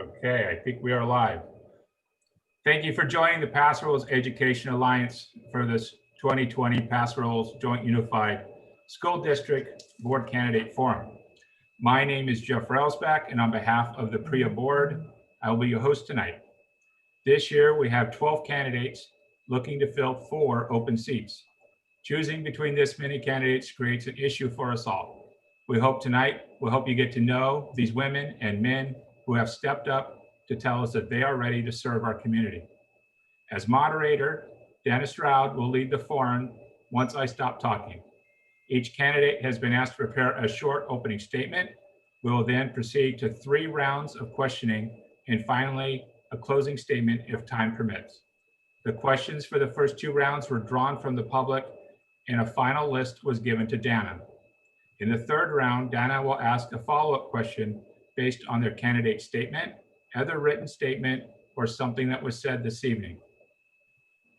Okay, I think we are live. Thank you for joining the Pastorals Education Alliance for this 2020 Pastorals Joint Unified School District Board Candidate Forum. My name is Jeff Railsback, and on behalf of the PREA Board, I will be your host tonight. This year, we have 12 candidates looking to fill 4 open seats. Choosing between this many candidates creates an issue for us all. We hope tonight will help you get to know these women and men who have stepped up to tell us that they are ready to serve our community. As moderator, Dana Stroud will lead the forum once I stop talking. Each candidate has been asked to prepare a short opening statement. We will then proceed to 3 rounds of questioning and finally a closing statement if time permits. The questions for the first 2 rounds were drawn from the public and a final list was given to Dana. In the 3rd round, Dana will ask a follow-up question based on their candidate statement, other written statement, or something that was said this evening.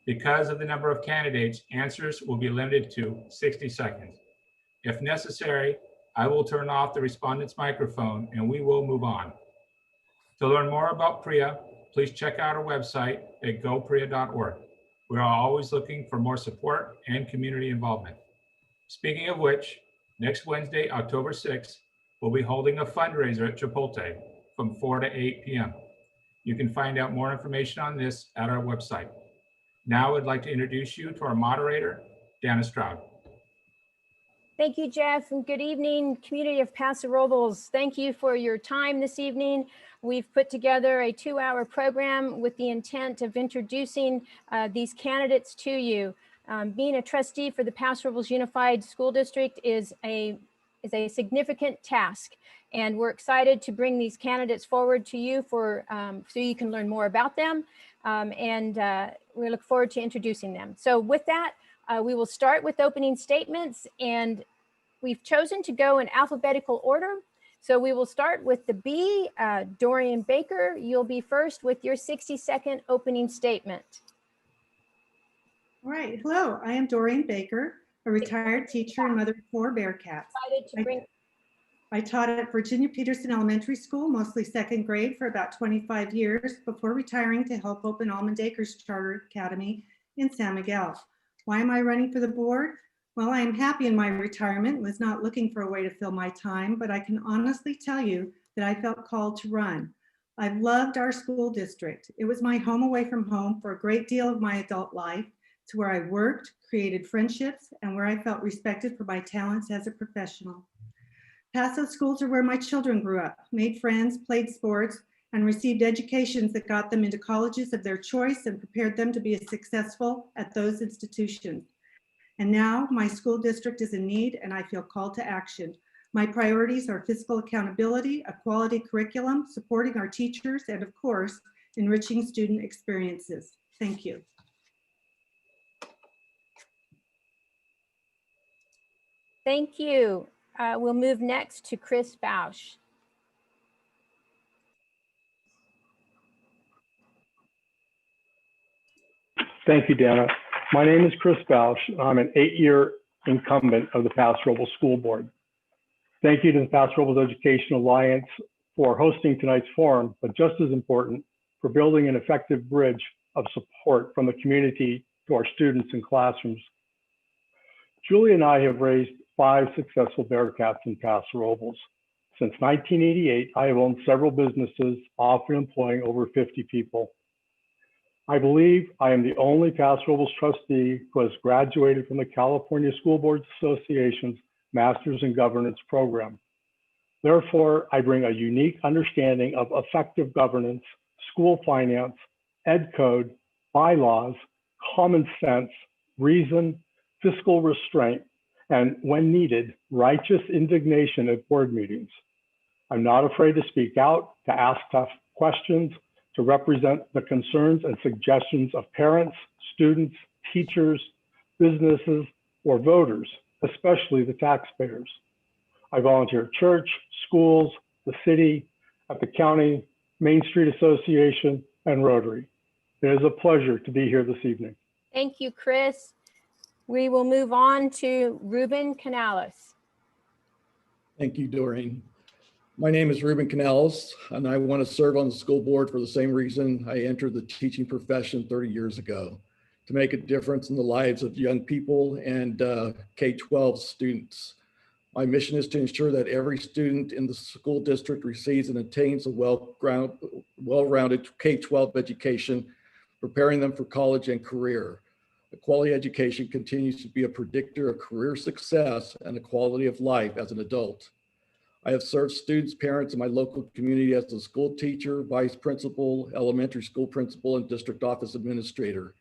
Because of the number of candidates, answers will be limited to 60 seconds. If necessary, I will turn off the respondent's microphone and we will move on. To learn more about PREA, please check out our website at goprea.org. We are always looking for more support and community involvement. Speaking of which, next Wednesday, October 6th, we'll be holding a fundraiser at Chipotle from 4 to 8 p.m. You can find out more information on this at our website. Now I'd like to introduce you to our moderator, Dana Stroud. Thank you, Jeff, and good evening, community of Paso Robles. Thank you for your time this evening. We've put together a 2-hour program with the intent of introducing these candidates to you. Being a trustee for the Paso Robles Unified School District is a significant task, and we're excited to bring these candidates forward to you for so you can learn more about them, and we look forward to introducing them. So with that, we will start with opening statements, and we've chosen to go in alphabetical order. So we will start with the B, Dorian Baker. You'll be first with your 60-second opening statement. All right, hello, I am Dorian Baker, a retired teacher and mother of 4 Bearcats. I taught at Virginia Peterson Elementary School, mostly 2nd grade, for about 25 years before retiring to help open Almond Acres Charter Academy in San Miguel. Why am I running for the board? Well, I am happy in my retirement, was not looking for a way to fill my time, but I can honestly tell you that I felt called to run. I've loved our school district. It was my home away from home for a great deal of my adult life. It's where I worked, created friendships, and where I felt respected for my talents as a professional. Paso schools are where my children grew up, made friends, played sports, and received educations that got them into colleges of their choice and prepared them to be successful at those institutions. And now my school district is in need and I feel called to action. My priorities are fiscal accountability, a quality curriculum, supporting our teachers, and of course, enriching student experiences. Thank you. Thank you. We'll move next to Chris Bausch. Thank you, Dana. My name is Chris Bausch. I'm an 8-year incumbent of the Paso Robles School Board. Thank you to the Paso Robles Education Alliance for hosting tonight's forum, but just as important, for building an effective bridge of support from the community to our students in classrooms. Julie and I have raised 5 successful Bearcats in Paso Robles. Since 1988, I have owned several businesses, often employing over 50 people. I believe I am the only Paso Robles trustee who has graduated from the California School Boards Association's Masters in Governance program. Therefore, I bring a unique understanding of effective governance, school finance, ed code, bylaws, common sense, reason, fiscal restraint, and when needed, righteous indignation at board meetings. I'm not afraid to speak out, to ask tough questions, to represent the concerns and suggestions of parents, students, teachers, businesses, or voters, especially the taxpayers. I volunteer at church, schools, the city, at the county, Main Street Association, and Rotary. It is a pleasure to be here this evening. Thank you, Chris. We will move on to Ruben Canales. Thank you, Doreen. My name is Ruben Canales, and I want to serve on the school board for the same reason I entered the teaching profession 30 years ago, to make a difference in the lives of young people and K-12 students. My mission is to ensure that every student in the school district receives and attains a well-rounded K-12 education, preparing them for college and career. A quality education continues to be a predictor of career success and the quality of life as an adult. I have served students, parents in my local community as a school teacher, vice principal, elementary school principal, and district office administrator.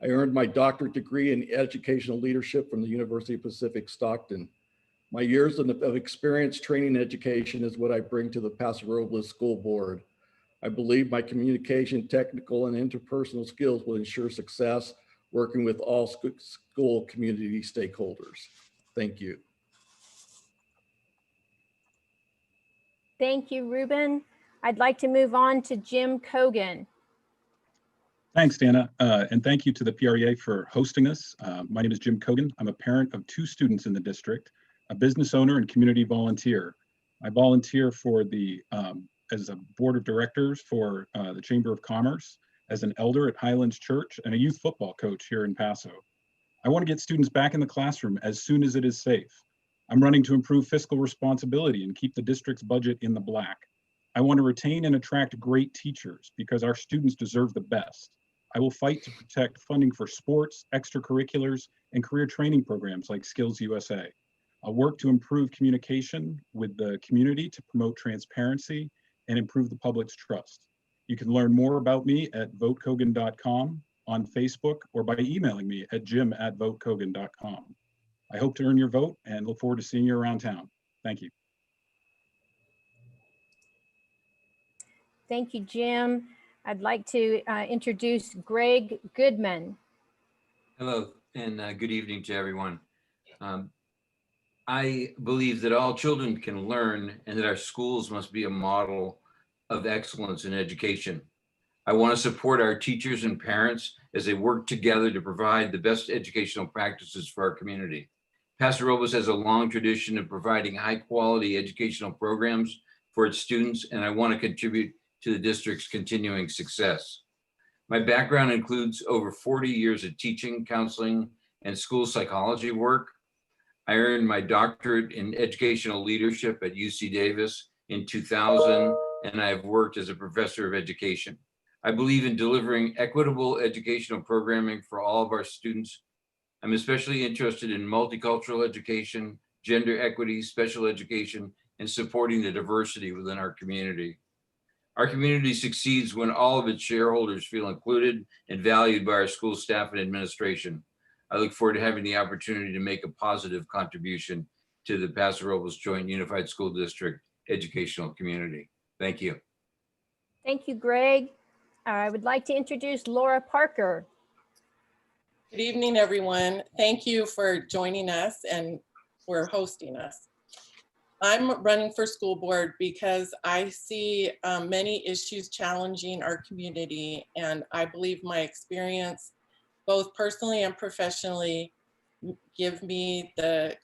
I earned my doctorate degree in educational leadership from the University of Pacific Stockton. My years of experience training in education is what I bring to the Paso Robles School Board. I believe my communication, technical, and interpersonal skills will ensure success working with all school community stakeholders. Thank you. Thank you, Ruben. I'd like to move on to Jim Cogan. Thanks, Dana, and thank you to the PREA for hosting us. My name is Jim Cogan. I'm a parent of 2 students in the district, a business owner and community volunteer. I volunteer for the as a board of directors for the Chamber of Commerce, as an elder at Highlands Church, and a youth football coach here in Paso. I want to get students back in the classroom as soon as it is safe. I'm running to improve fiscal responsibility and keep the district's budget in the black. I want to retain and attract great teachers because our students deserve the best. I will fight to protect funding for sports, extracurriculars, and career training programs like Skills USA. I'll work to improve communication with the community to promote transparency and improve the public's trust. You can learn more about me at votecogan.com, on Facebook, or by emailing me at jim@votecogan.com. I hope to earn your vote and look forward to seeing you around town. Thank you. Thank you, Jim. I'd like to introduce Greg Goodman. Hello, and good evening to everyone. I believe that all children can learn and that our schools must be a model of excellence in education. I want to support our teachers and parents as they work together to provide the best educational practices for our community. Paso Robles has a long tradition of providing high quality educational programs for its students, and I want to contribute to the district's continuing success. My background includes over 40 years of teaching, counseling, and school psychology work. I earned my doctorate in educational leadership at UC Davis in 2000, and I have worked as a professor of education. I believe in delivering equitable educational programming for all of our students. I'm especially interested in multicultural education, gender equity, special education, and supporting the diversity within our community. Our community succeeds when all of its shareholders feel included and valued by our school staff and administration. I look forward to having the opportunity to make a positive contribution to the Paso Robles Joint Unified School District educational community. Thank you. Thank you, Greg. I would like to introduce Laura Parker. Good evening, everyone. Thank you for joining us and for hosting us. I'm running for school board because I see many issues challenging our community, and I believe my experience, both personally and professionally, give me the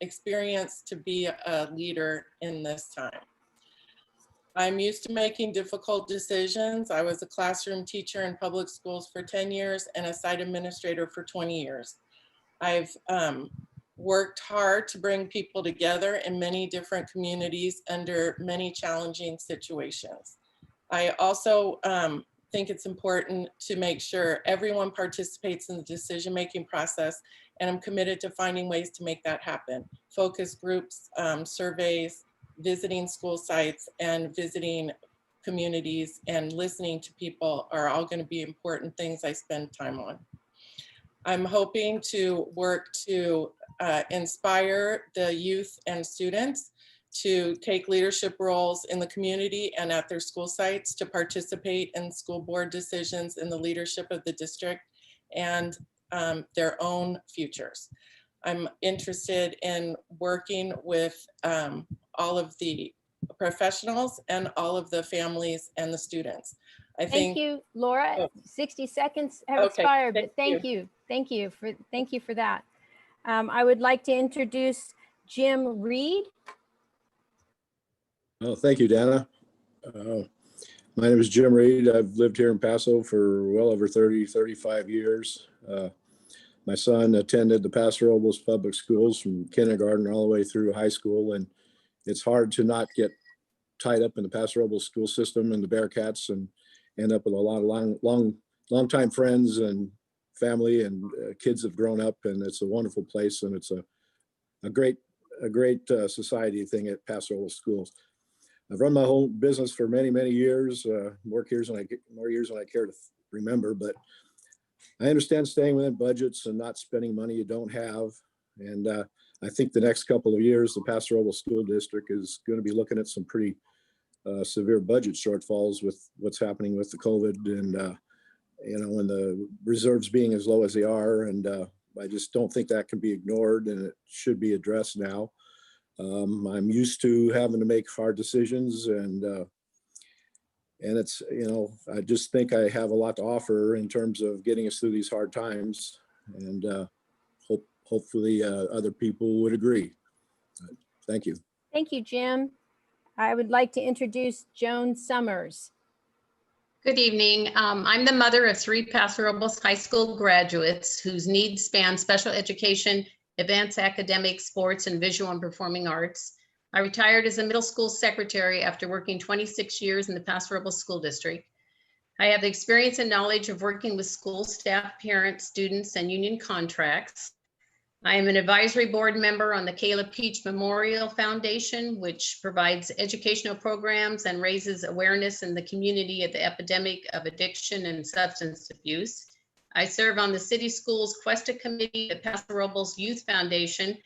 experience to be a leader in this time. I'm used to making difficult decisions. I was a classroom teacher in public schools for 10 years and a site administrator for 20 years. I've worked hard to bring people together in many different communities under many challenging situations. I also think it's important to make sure everyone participates in the decision-making process, and I'm committed to finding ways to make that happen. Focus groups, surveys, visiting school sites, and visiting communities and listening to people are all going to be important things I spend time on. I'm hoping to work to inspire the youth and students to take leadership roles in the community and at their school sites, to participate in school board decisions in the leadership of the district and their own futures. I'm interested in working with all of the professionals and all of the families and the students. Thank you, Laura. Oh. 60 seconds have expired, but thank you for that. I would like to introduce Jim Reed. Oh, thank you, Dana. My name is Jim Reed. I've lived here in Paso for well over 35 years. My son attended the Paso Robles Public Schools from kindergarten all the way through high school, and it's hard to not get tied up in the Paso Robles school system and the Bearcats and end up with a lot of long time friends and family, and kids have grown up, and it's a wonderful place, and it's a great society thing at Paso Robles schools. I've run my whole business for many years, more years than I care to remember, but I understand staying within budgets and not spending money you don't have. And I think the next couple of years, the Paso Robles School District is going to be looking at some pretty severe budget shortfalls with what's happening with the COVID and, and the reserves being as low as they are. And I just don't think that can be ignored, and it should be addressed now. I'm used to having to make hard decisions, and it's, I just think I have a lot to offer in terms of getting us through these hard times, and hopefully other people would agree. Thank you. Thank you, Jim. I would like to introduce Joan Summers. Good evening. I'm the mother of 3 Paso Robles High School graduates whose needs span special education, advanced academics, sports, and visual and performing arts. I retired as a middle school secretary after working 26 years in the Paso Robles School District. I have the experience and knowledge of working with school staff, parents, students, and union contracts. I am an advisory board member on the Kayla Peach Memorial Foundation, which provides educational programs and raises awareness in the community of the epidemic of addiction and substance abuse. I serve on the City Schools Cuesta Committee, the Paso Robles Youth Foundation.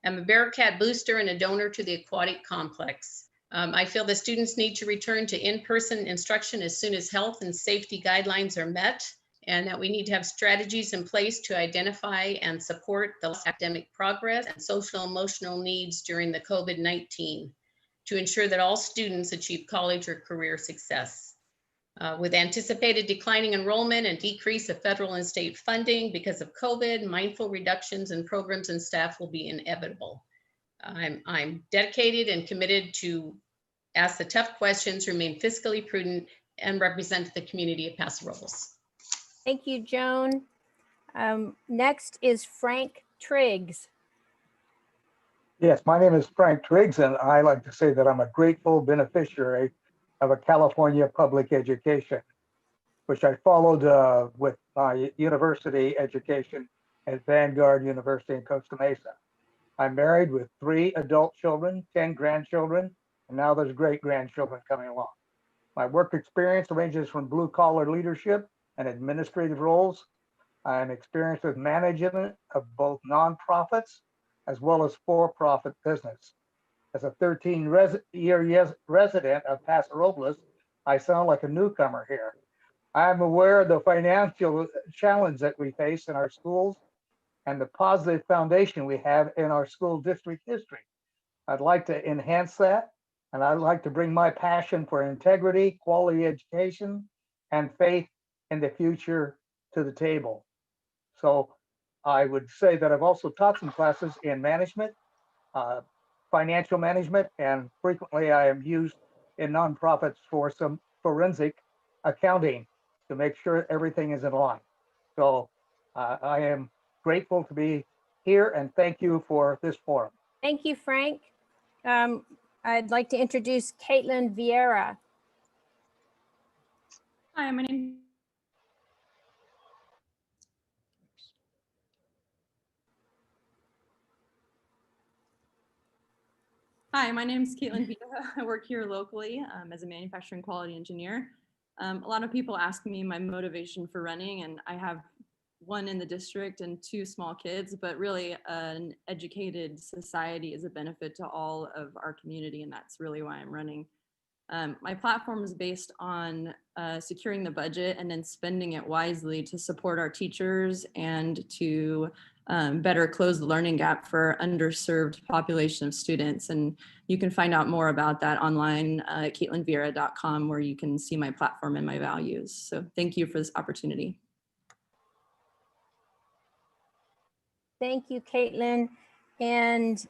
I'm a Bearcat booster and a donor to the aquatic complex. I feel the students need to return to in-person instruction as soon as health and safety guidelines are met, and that we need to have strategies in place to identify and support the academic progress and social emotional needs during the COVID-19 to ensure that all students achieve college or career success. With anticipated declining enrollment and decrease of federal and state funding because of COVID, mindful reductions in programs and staff will be inevitable. I'm dedicated and committed to ask the tough questions, remain fiscally prudent, and represent the community of Paso Robles. Thank you, Joan. Next is Frank Triggs. Yes, my name is Frank Triggs, and I like to say that I'm a grateful beneficiary of a California public education, which I followed with my university education at Vanguard University in Costa Mesa. I'm married with 3 adult children, 10 grandchildren, and now there's great-grandchildren coming along. My work experience ranges from blue-collar leadership and administrative roles. I'm experienced with management of both nonprofits as well as for-profit business. As a 13-year resident of Paso Robles, I sound like a newcomer here. I'm aware of the financial challenge that we face in our schools and the positive foundation we have in our school district history. I'd like to enhance that, and I'd like to bring my passion for integrity, quality education, and faith in the future to the table. So I would say that I've also taught some classes in management, financial management, and frequently I am used in nonprofits for some forensic accounting to make sure everything is in line. So I am grateful to be here, and thank you for this forum. Thank you, Frank. I'd like to introduce Caitlin Vieira. Hi, my name is Caitlin Vieira. I work here locally as a manufacturing quality engineer. A lot of people ask me my motivation for running, and I have 1 in the district and 2 small kids, but really an educated society is a benefit to all of our community, and that's really why I'm running. My platform is based on securing the budget and then spending it wisely to support our teachers and to better close the learning gap for underserved population of students. And you can find out more about that online at caitlinvieira.com, where you can see my platform and my values. So thank you for this opportunity. Thank you, Caitlin. And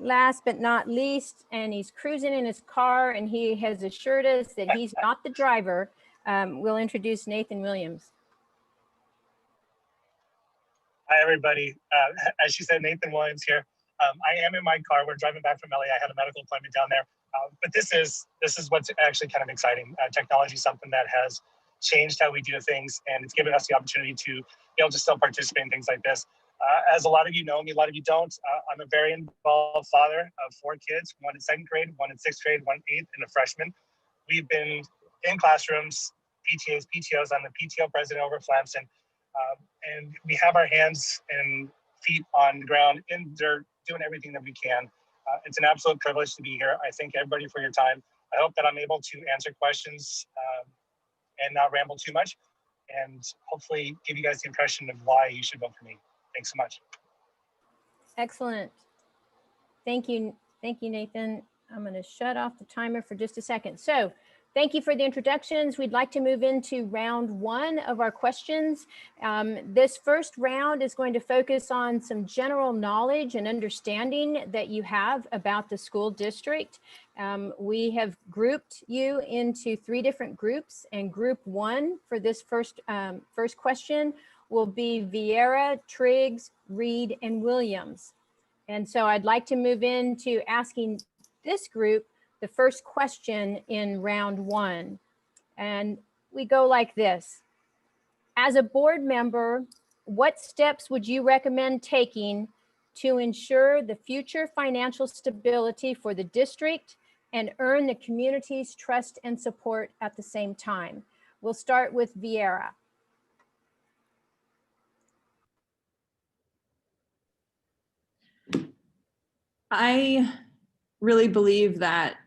last but not least, and he's cruising in his car and he has assured us that he's not the driver, we'll introduce Nathan Williams. Hi, everybody. As she said, Nathan Williams here. I am in my car. We're driving back from LA. I had a medical appointment down there. But this is what's actually kind of exciting. Technology is something that has changed how we do things, and it's given us the opportunity to be able to still participate in things like this. As a lot of you know me, a lot of you don't, I'm a very involved father of 4 kids, 1 in 2nd grade, 1 in 6th grade, 1 in 8th, and a freshman. We've been in classrooms, PTAs, PTOs. I'm the PTO president over Flamson. And we have our hands and feet on the ground in dirt, doing everything that we can. It's an absolute privilege to be here. I thank everybody for your time. I hope that I'm able to answer questions and not ramble too much, and hopefully give you guys the impression of why you should vote for me. Thanks so much. Excellent. Thank you, Nathan. I'm going to shut off the timer for just a second. So thank you for the introductions. We'd like to move into round 1 of our questions. This first round is going to focus on some general knowledge and understanding that you have about the school district. We have grouped you into 3 different groups, and group 1 for this first question will be Vieira, Triggs, Reed, and Williams. And so I'd like to move into asking this group the first question in round 1. And we go like this. As a board member, what steps would you recommend taking to ensure the future financial stability for the district and earn the community's trust and support at the same time? We'll start with Vieira. I really believe that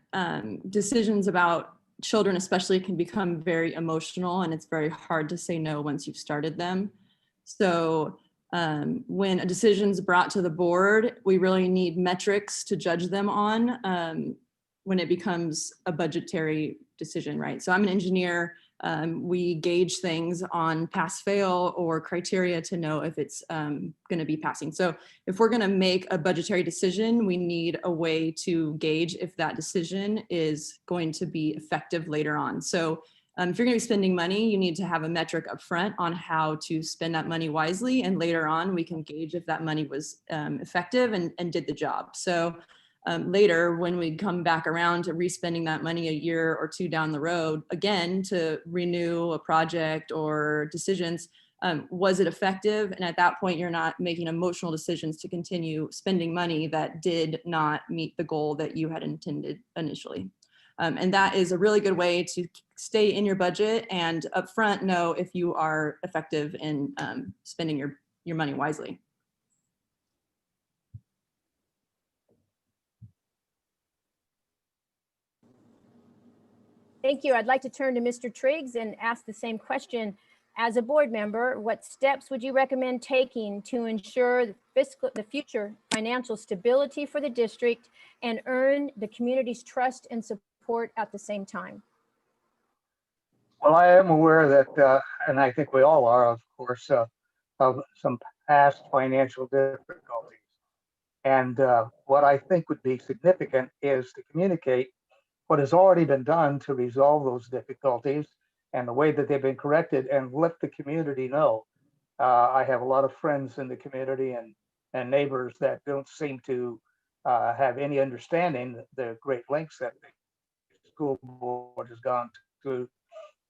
decisions about children especially can become very emotional, and it's very hard to say no once you've started them. So when a decision's brought to the board, we really need metrics to judge them on when it becomes a budgetary decision, right? So I'm an engineer. We gauge things on pass fail or criteria to know if it's going to be passing. So if we're going to make a budgetary decision, we need a way to gauge if that decision is going to be effective later on. So if you're going to be spending money, you need to have a metric up front on how to spend that money wisely. And later on, we can gauge if that money was effective and did the job. So later, when we come back around to respending that money a year or 2 down the road, again, to renew a project or decisions, was it effective? And at that point, you're not making emotional decisions to continue spending money that did not meet the goal that you had intended initially. And that is a really good way to stay in your budget and upfront know if you are effective in spending your money wisely. Thank you. I'd like to turn to Mr. Triggs and ask the same question. As a board member, what steps would you recommend taking to ensure the future financial stability for the district and earn the community's trust and support at the same time? Well, I am aware that, and I think we all are, of course, of some past financial difficulties. And what I think would be significant is to communicate what has already been done to resolve those difficulties and the way that they've been corrected, and let the community know. I have a lot of friends in the community and neighbors that don't seem to have any understanding the great lengths that the school board has gone through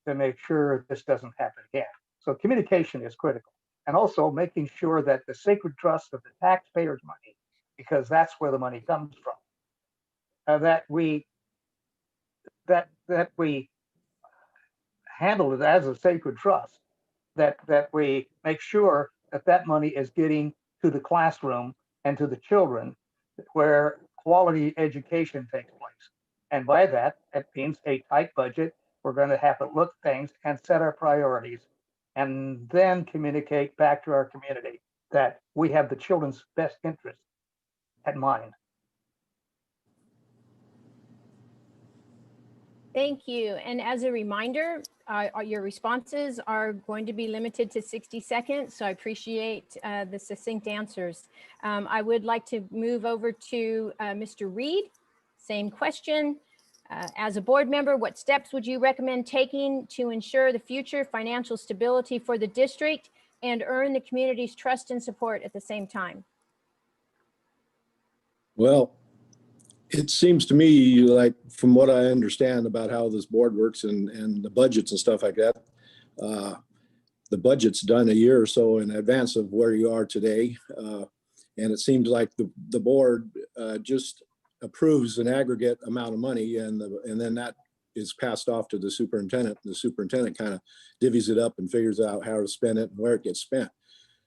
to make sure this doesn't happen again. So communication is critical. And also making sure that the sacred trust of the taxpayers' money, because that's where the money comes from, that we handle it as a sacred trust, that we make sure that that money is getting to the classroom and to the children where quality education takes place. And by that, it means a tight budget. We're going to have to look at things and set our priorities, and then communicate back to our community that we have the children's best interest at mind. Thank you. And as a reminder, your responses are going to be limited to 60 seconds. So I appreciate the succinct answers. I would like to move over to Mr. Reed. Same question. As a board member, what steps would you recommend taking to ensure the future financial stability for the district and earn the community's trust and support at the same time? Well, it seems to me like, from what I understand about how this board works and the budgets and stuff like that, the budget's done a year or so in advance of where you are today. And it seems like the board just approves an aggregate amount of money, and then that is passed off to the superintendent. The superintendent kind of divvies it up and figures out how to spend it and where it gets spent.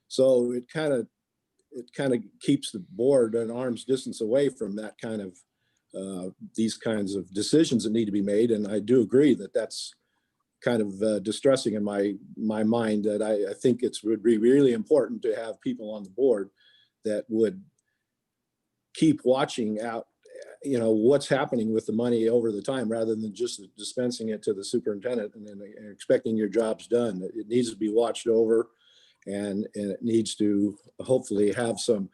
So it kind of keeps the board an arm's distance away from that kind of these kinds of decisions that need to be made. And I do agree that that's kind of distressing in my mind, that I think would be really important to have people on the board that would keep watching out, what's happening with the money over the time, rather than just dispensing it to the superintendent and then expecting your job's done. It needs to be watched over, and it needs to hopefully have some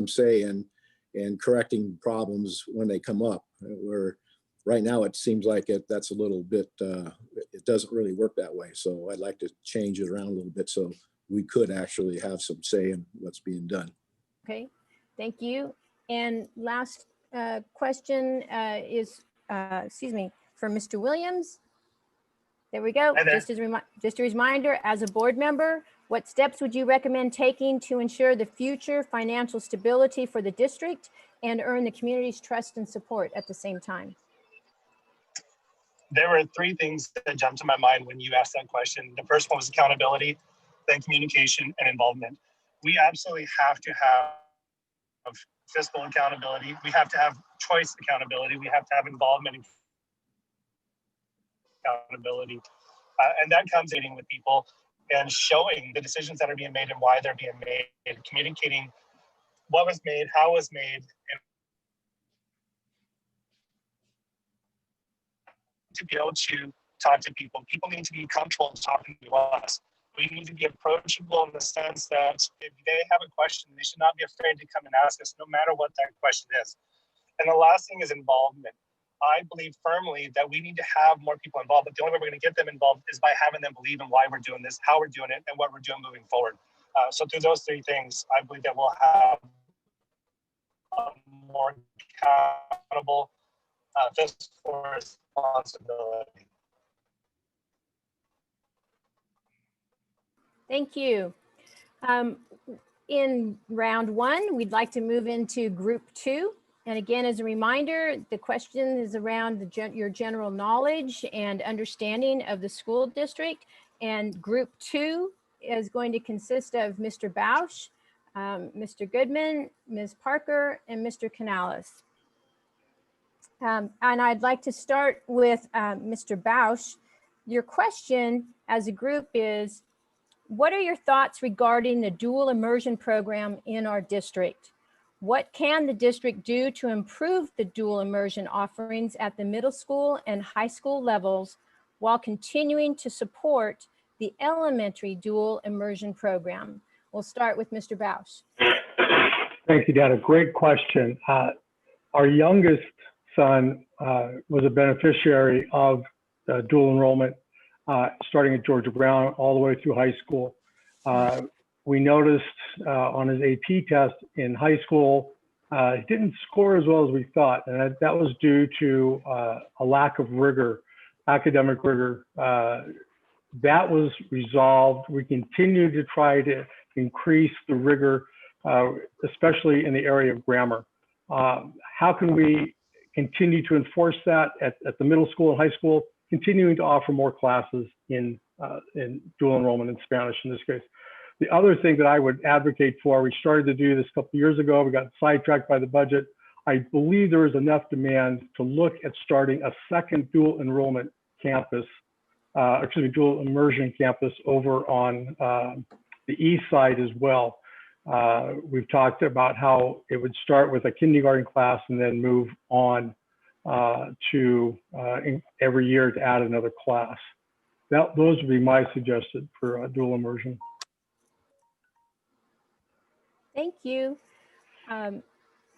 say in correcting problems when they come up. Where right now it seems like that's a little bit, it doesn't really work that way. So I'd like to change it around a little bit so we could actually have some say in what's being done. Okay, thank you. And last question is, for Mr. Williams. There we go. Just a reminder, as a board member, what steps would you recommend taking to ensure the future financial stability for the district and earn the community's trust and support at the same time? There were three things that jumped to my mind when you asked that question. The first one was accountability, then communication, and involvement. We absolutely have to have fiscal accountability. We have to have choice accountability. We have to have involvement and accountability. And that comes in with people and showing the decisions that are being made and why they're being made, communicating what was made, how it was made, and to be able to talk to people. People need to be comfortable talking to us. We need to be approachable in the sense that if they have a question, they should not be afraid to come and ask us, no matter what that question is. And the last thing is involvement. I believe firmly that we need to have more people involved, but the only way we're going to get them involved is by having them believe in why we're doing this, how we're doing it, and what we're doing moving forward. So through those three things, I believe that we'll have a more accountable fiscal responsibility. Thank you. In round one, we'd like to move into group two. And again, as a reminder, the question is around your general knowledge and understanding of the school district. And group two is going to consist of Mr. Bausch, Mr. Goodman, Ms. Parker, and Mr. Canales. And I'd like to start with Mr. Bausch. Your question as a group is, what are your thoughts regarding the dual immersion program in our district? What can the district do to improve the dual immersion offerings at the middle school and high school levels while continuing to support the elementary dual immersion program? We'll start with Mr. Bausch. Thank you, Dana. Great question. Our youngest son was a beneficiary of dual enrollment, starting at Georgia Brown all the way through high school. We noticed on his AP test in high school, he didn't score as well as we thought. And that was due to a lack of rigor, academic rigor. That was resolved. We continue to try to increase the rigor, especially in the area of grammar. How can we continue to enforce that at the middle school and high school, continuing to offer more classes in dual enrollment in Spanish in this case? The other thing that I would advocate for, we started to do this a couple of years ago, we got sidetracked by the budget. I believe there is enough demand to look at starting a second dual enrollment campus, dual immersion campus over on the east side as well. We've talked about how it would start with a kindergarten class and then move on every year to add another class. Those would be my suggested for dual immersion. Thank you.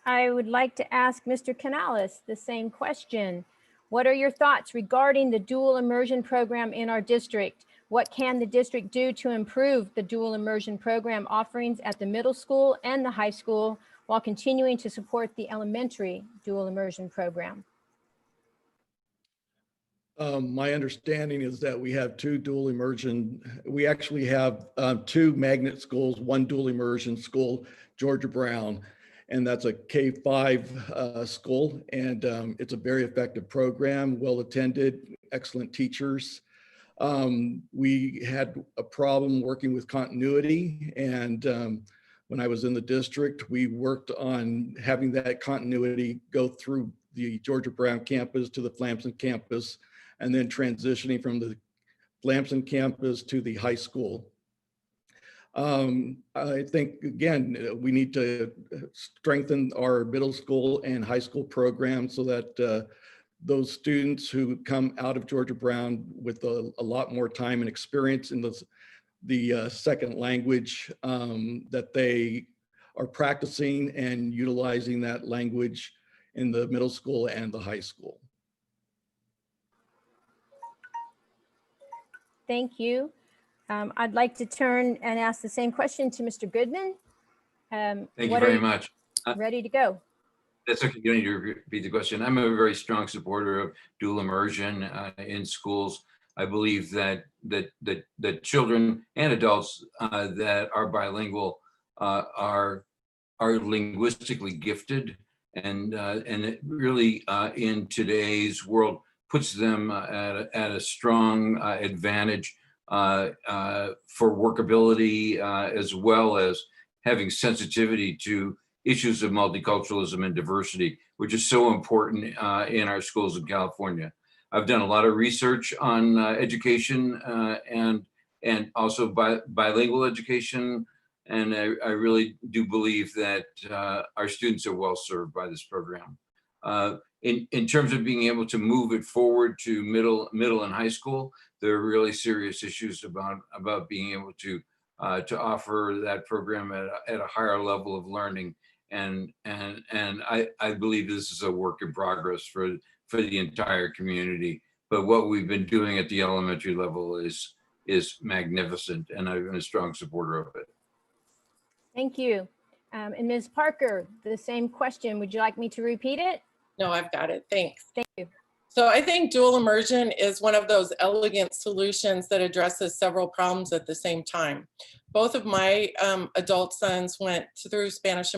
I would like to ask Mr. Canales the same question. What are your thoughts regarding the dual immersion program in our district? What can the district do to improve the dual immersion program offerings at the middle school and the high school while continuing to support the elementary dual immersion program? My understanding is that we have two dual immersion. We actually have two magnet schools, one dual immersion school, Georgia Brown, and that's a K-5 school. And it's a very effective program, well attended, excellent teachers. We had a problem working with continuity, and when I was in the district, we worked on having that continuity go through the Georgia Brown campus to the Flamson campus, and then transitioning from the Flamson campus to the high school. I think, again, we need to strengthen our middle school and high school programs so that those students who come out of Georgia Brown with a lot more time and experience in the second language, that they are practicing and utilizing that language in the middle school and the high school. Thank you. I'd like to turn and ask the same question to Mr. Goodman. Thank you very much. Ready to go? That's okay. You don't need to repeat the question. I'm a very strong supporter of dual immersion in schools. I believe that children and adults that are bilingual are linguistically gifted, and it really in today's world puts them at a strong advantage for workability, as well as having sensitivity to issues of multiculturalism and diversity, which is so important in our schools in California. I've done a lot of research on education and also bilingual education, and I really do believe that our students are well served by this program. In terms of being able to move it forward to middle and high school, there are really serious issues about being able to offer that program at a higher level of learning. And I believe this is a work in progress for the entire community. But what we've been doing at the elementary level is magnificent, and I've been a strong supporter of it. Thank you. And Ms. Parker, the same question. Would you like me to repeat it? No, I've got it. Thanks. Thank you. So I think dual immersion is one of those elegant solutions that addresses several problems at the same time. Both of my adult sons went through Spanish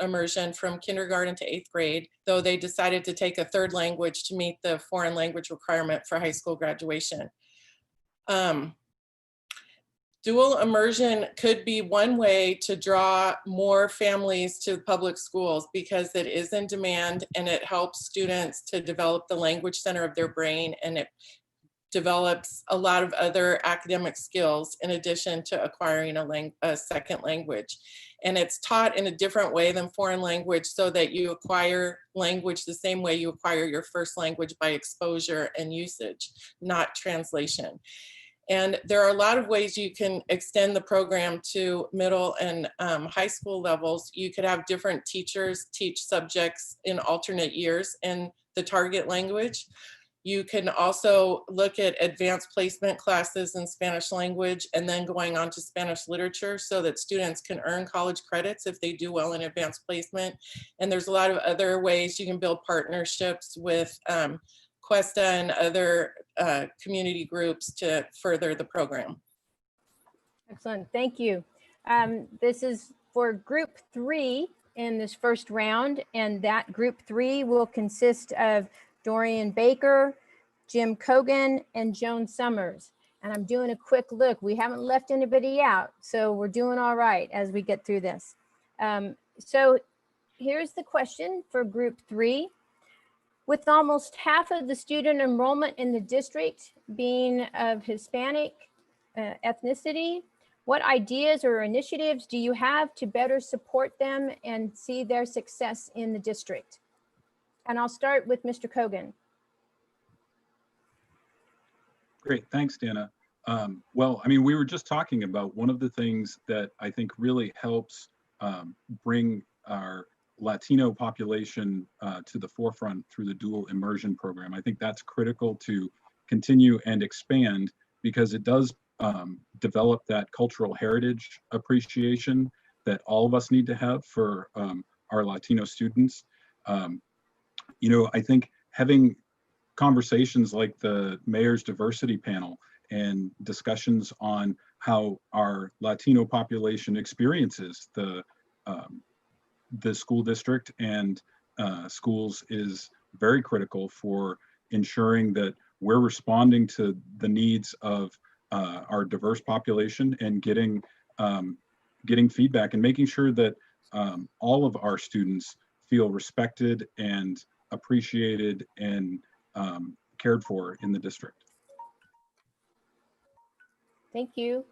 immersion from kindergarten to 8th grade, though they decided to take a third language to meet the foreign language requirement for high school graduation. Dual immersion could be one way to draw more families to public schools because it is in demand and it helps students to develop the language center of their brain, and it develops a lot of other academic skills in addition to acquiring a second language. And it's taught in a different way than foreign language, so that you acquire language the same way you acquire your first language, by exposure and usage, not translation. And there are a lot of ways you can extend the program to middle and high school levels. You could have different teachers teach subjects in alternate years in the target language. You can also look at advanced placement classes in Spanish language and then going on to Spanish literature, so that students can earn college credits if they do well in advanced placement. And there's a lot of other ways you can build partnerships with Cuesta and other community groups to further the program. Excellent, thank you. This is for group 3 in this first round, and that group 3 will consist of Dorian Baker, Jim Cogan, and Joan Summers. And I'm doing a quick look. We haven't left anybody out, so we're doing all right as we get through this. So here's the question for group 3. With almost half of the student enrollment in the district being of Hispanic ethnicity, what ideas or initiatives do you have to better support them and see their success in the district? And I'll start with Mr. Kogan. Great, thanks, Dana. Well, I mean, we were just talking about one of the things that I think really helps bring our Latino population to the forefront through the dual immersion program. I think that's critical to continue and expand because it does develop that cultural heritage appreciation that all of us need to have for our Latino students. You know, I think having conversations like the mayor's diversity panel and discussions on how our Latino population experiences the school district and schools is very critical for ensuring that we're responding to the needs of our diverse population and getting feedback and making sure that all of our students feel respected and appreciated and cared for in the district. Thank you.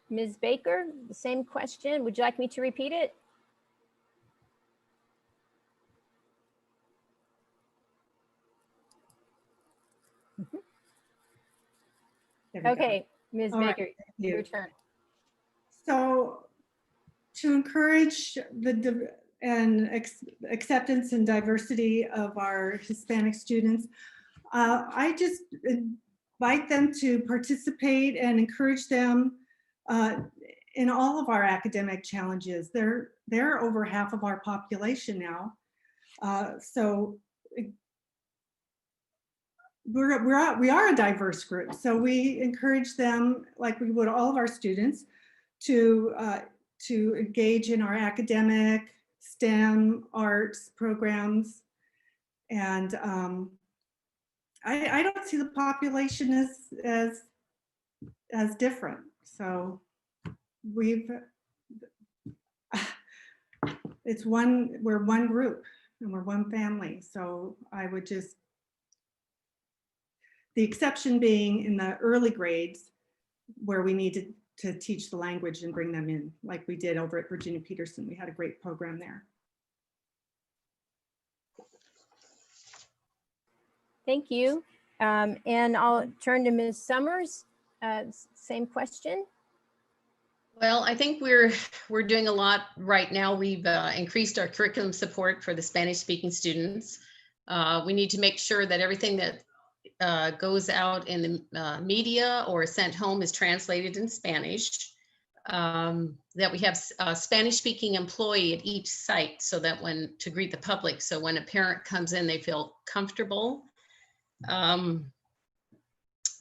Ms. Baker, the same question. Would you like me to repeat it? Okay, Ms. Baker, your turn. So to encourage the acceptance and diversity of our Hispanic students, I just invite them to participate and encourage them in all of our academic challenges. They're over half of our population now. So we are a diverse group. So we encourage them, like we would all of our students, to engage in our academic, STEM, arts programs. And I don't see the population as different. So we're one group and we're one family. So I would just, the exception being in the early grades where we needed to teach the language and bring them in, like we did over at Virginia Peterson. We had a great program there. Thank you. And I'll turn to Ms. Summers. Same question. Well, I think we're doing a lot right now. We've increased our curriculum support for the Spanish-speaking students. We need to make sure that everything that goes out in the media or sent home is translated in Spanish. That we have a Spanish-speaking employee at each site so that to greet the public, so when a parent comes in, they feel comfortable.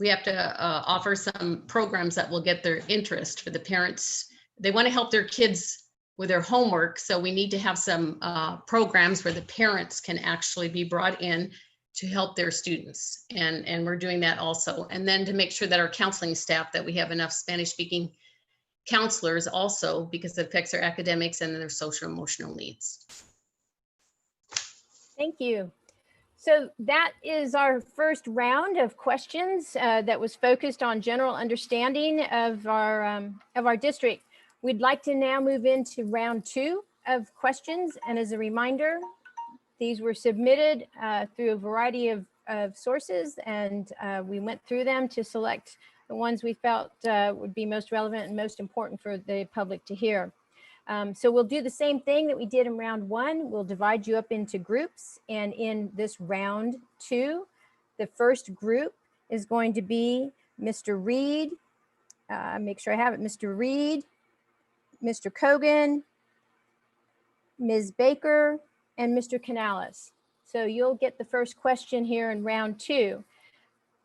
We have to offer some programs that will get their interest for the parents. They want to help their kids with their homework, so we need to have some programs where the parents can actually be brought in to help their students, and we're doing that also. And then to make sure that our counseling staff, that we have enough Spanish-speaking counselors also, because it affects their academics and their social emotional needs. Thank you. So that is our first round of questions that was focused on general understanding of our district. We'd like to now move into round 2 of questions. And as a reminder, these were submitted through a variety of sources, and we went through them to select the ones we felt would be most relevant and most important for the public to hear. So we'll do the same thing that we did in round 1. We'll divide you up into groups, and in this round 2, the first group is going to be Mr. Reed. Make sure I have it. Mr. Reed, Mr. Kogan, Ms. Baker, and Mr. Canales. So you'll get the first question here in round 2.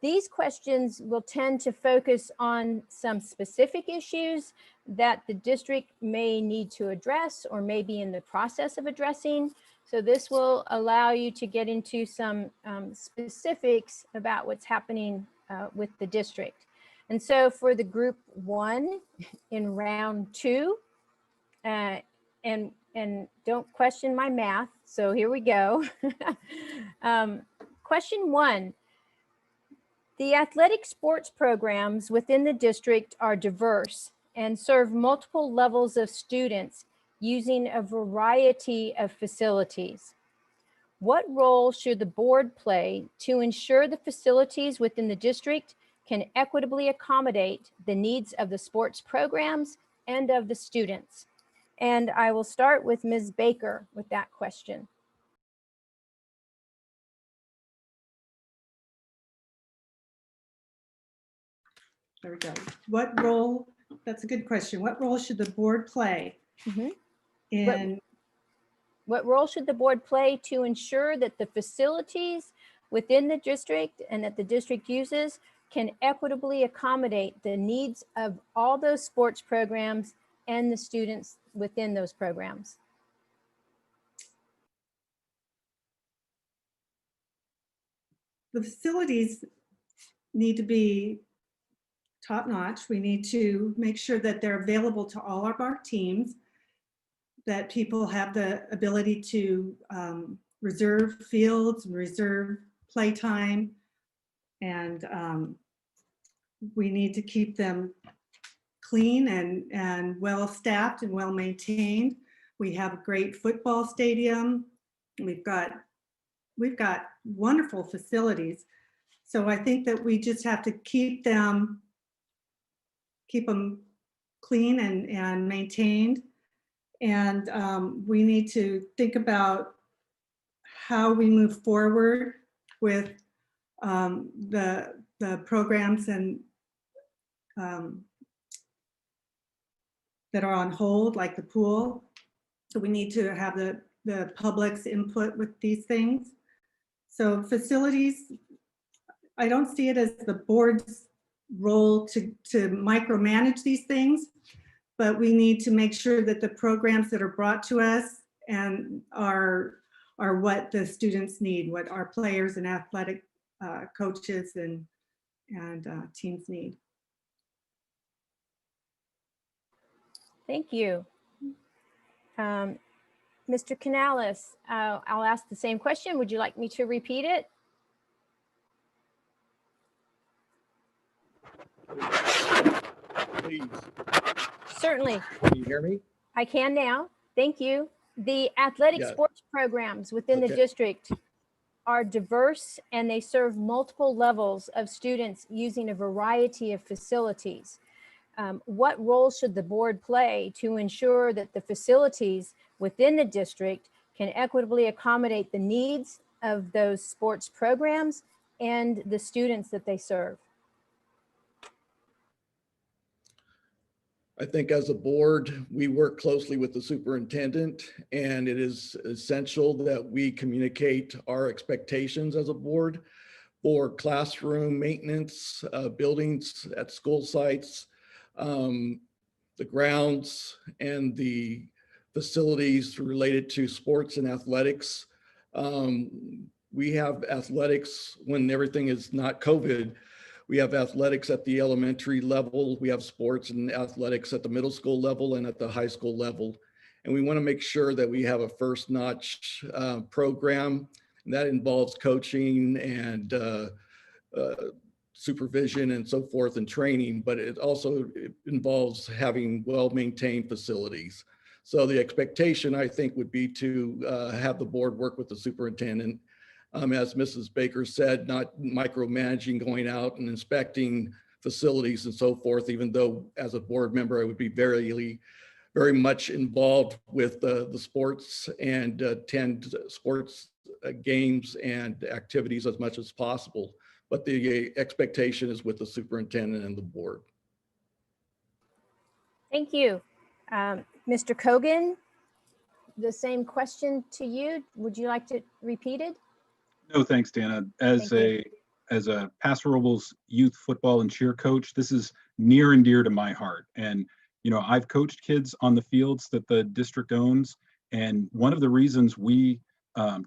These questions will tend to focus on some specific issues that the district may need to address or may be in the process of addressing. So this will allow you to get into some specifics about what's happening with the district. And so for the group 1 in round 2, and don't question my math, so here we go. Question 1. The athletic sports programs within the district are diverse and serve multiple levels of students using a variety of facilities. What role should the board play to ensure the facilities within the district can equitably accommodate the needs of the sports programs and of the students? And I will start with Ms. Baker with that question. There we go. What role, that's a good question. What role should the board play in? What role should the board play to ensure that the facilities within the district and that the district uses can equitably accommodate the needs of all those sports programs and the students within those programs? The facilities need to be top-notch. We need to make sure that they're available to all of our teams, that people have the ability to reserve fields, reserve playtime, and we need to keep them clean and well-staffed and well-maintained. We have a great football stadium. We've got wonderful facilities. So I think that we just have to keep them clean and maintained. And we need to think about how we move forward with the programs and that are on hold, like the pool. So we need to have the public's input with these things. So facilities, I don't see it as the board's role to micromanage these things, but we need to make sure that the programs that are brought to us and are what the students need, what our players and athletic coaches and teams need. Thank you. Mr. Canales, I'll ask the same question. Would you like me to repeat it? Please. Certainly. Can you hear me? I can now. Thank you. The athletic sports programs within the district are diverse and they serve multiple levels of students using a variety of facilities. What role should the board play to ensure that the facilities within the district can equitably accommodate the needs of those sports programs and the students that they serve? I think as a board, we work closely with the superintendent, and it is essential that we communicate our expectations as a board for classroom maintenance, buildings at school sites, the grounds and the facilities related to sports and athletics. We have athletics when everything is not COVID. We have athletics at the elementary level. We have sports and athletics at the middle school level and at the high school level. And we want to make sure that we have a first notch program, and that involves coaching and supervision and so forth and training, but it also involves having well-maintained facilities. So the expectation, I think, would be to have the board work with the superintendent. As Mrs. Baker said, not micromanaging, going out and inspecting facilities and so forth, even though as a board member, I would be very much involved with the sports and attend sports games and activities as much as possible. But the expectation is with the superintendent and the board. Thank you. Mr. Kogan, the same question to you. Would you like to repeat it? No, thanks, Dana. As a Paso Robles youth football and cheer coach, this is near and dear to my heart. And, you know, I've coached kids on the fields that the district owns. And one of the reasons we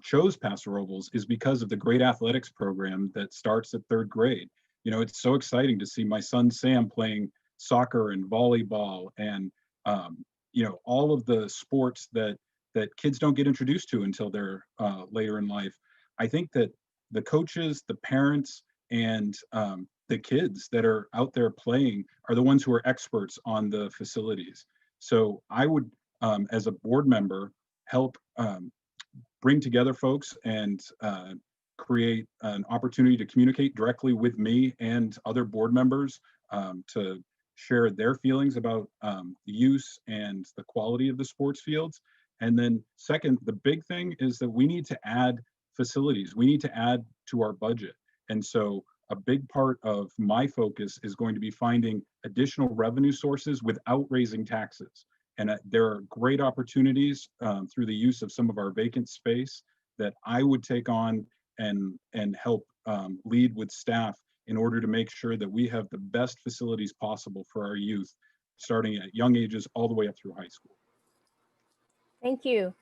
chose Paso Robles is because of the great athletics program that starts at 3rd grade. You know, it's so exciting to see my son Sam playing soccer and volleyball and, you know, all of the sports that kids don't get introduced to until they're later in life. I think that the coaches, the parents, and the kids that are out there playing are the ones who are experts on the facilities. So I would, as a board member, help bring together folks and create an opportunity to communicate directly with me and other board members to share their feelings about the use and the quality of the sports fields. And then second, the big thing is that we need to add facilities. We need to add to our budget. And so a big part of my focus is going to be finding additional revenue sources without raising taxes. And there are great opportunities through the use of some of our vacant space that I would take on and help lead with staff in order to make sure that we have the best facilities possible for our youth, starting at young ages all the way up through high school. Thank you.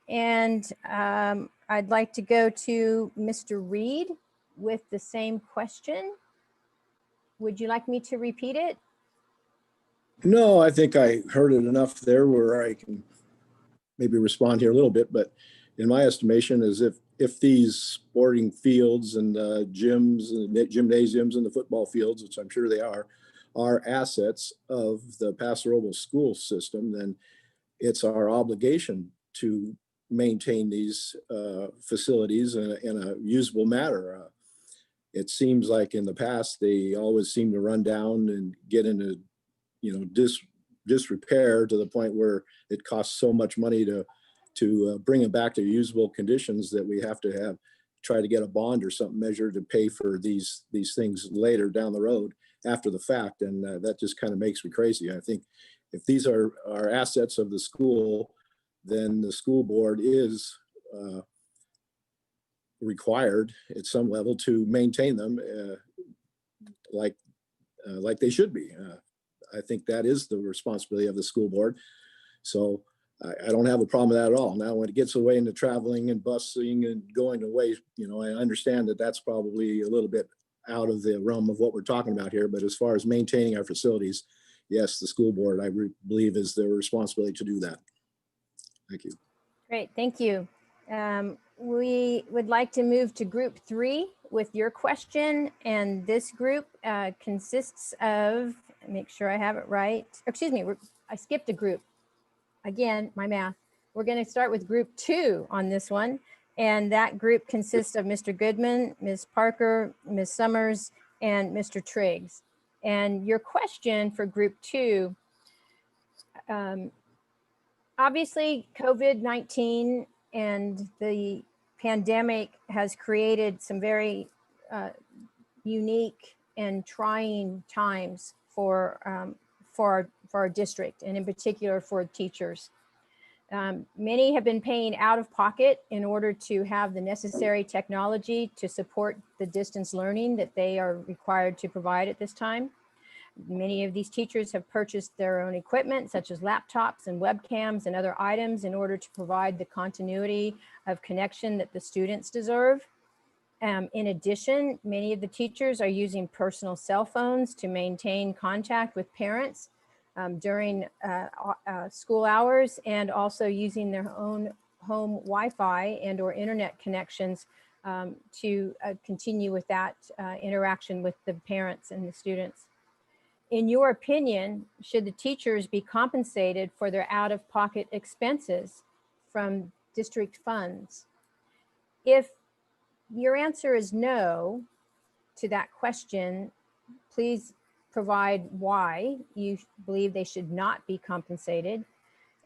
And I'd like to go to Mr. Reed with the same question. Would you like me to repeat it? No, I think I heard it enough there where I can maybe respond here a little bit, but in my estimation is if these sporting fields and gyms and gymnasiums and the football fields, which I'm sure they are assets of the Paso Robles school system, then it's our obligation to maintain these facilities in a usable manner. It seems like in the past, they always seem to run down and get into, disrepair to the point where it costs so much money to bring them back to usable conditions that we have to try to get a bond or something measured to pay for these things later down the road after the fact. And that just kind of makes me crazy. I think if these are assets of the school, then the school board is required at some level to maintain them like they should be. I think that is the responsibility of the school board. So I don't have a problem with that at all. Now, when it gets away into traveling and busing and going away, I understand that that's probably a little bit out of the realm of what we're talking about here. But as far as maintaining our facilities, yes, the school board, I believe, is their responsibility to do that. Thank you. Great, thank you. We would like to move to group 3 with your question. And this group consists of, make sure I have it right. Excuse me, I skipped a group. Again, my math. We're going to start with group 2 on this one. And that group consists of Mr. Goodman, Ms. Parker, Ms. Summers, and Mr. Triggs. And your question for group 2, obviously COVID-19 and the pandemic has created some very unique and trying times for our district, and in particular for teachers. Many have been paying out of pocket in order to have the necessary technology to support the distance learning that they are required to provide at this time. Many of these teachers have purchased their own equipment, such as laptops and webcams and other items, in order to provide the continuity of connection that the students deserve. In addition, many of the teachers are using personal cell phones to maintain contact with parents during school hours, and also using their own home Wi-Fi and or internet connections to continue with that interaction with the parents and the students. In your opinion, should the teachers be compensated for their out-of-pocket expenses from district funds? If your answer is no to that question, please provide why you believe they should not be compensated.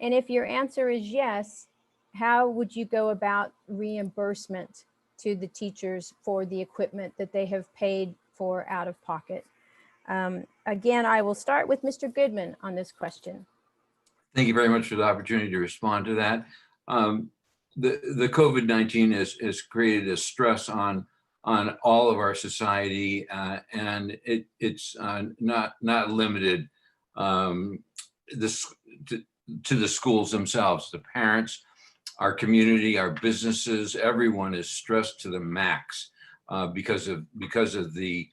And if your answer is yes, how would you go about reimbursement to the teachers for the equipment that they have paid for out of pocket? Again, I will start with Mr. Goodman on this question. Thank you very much for the opportunity to respond to that. The COVID-19 has created a stress on all of our society, and it's not limited to the schools themselves. The parents, our community, our businesses, everyone is stressed to the max because of the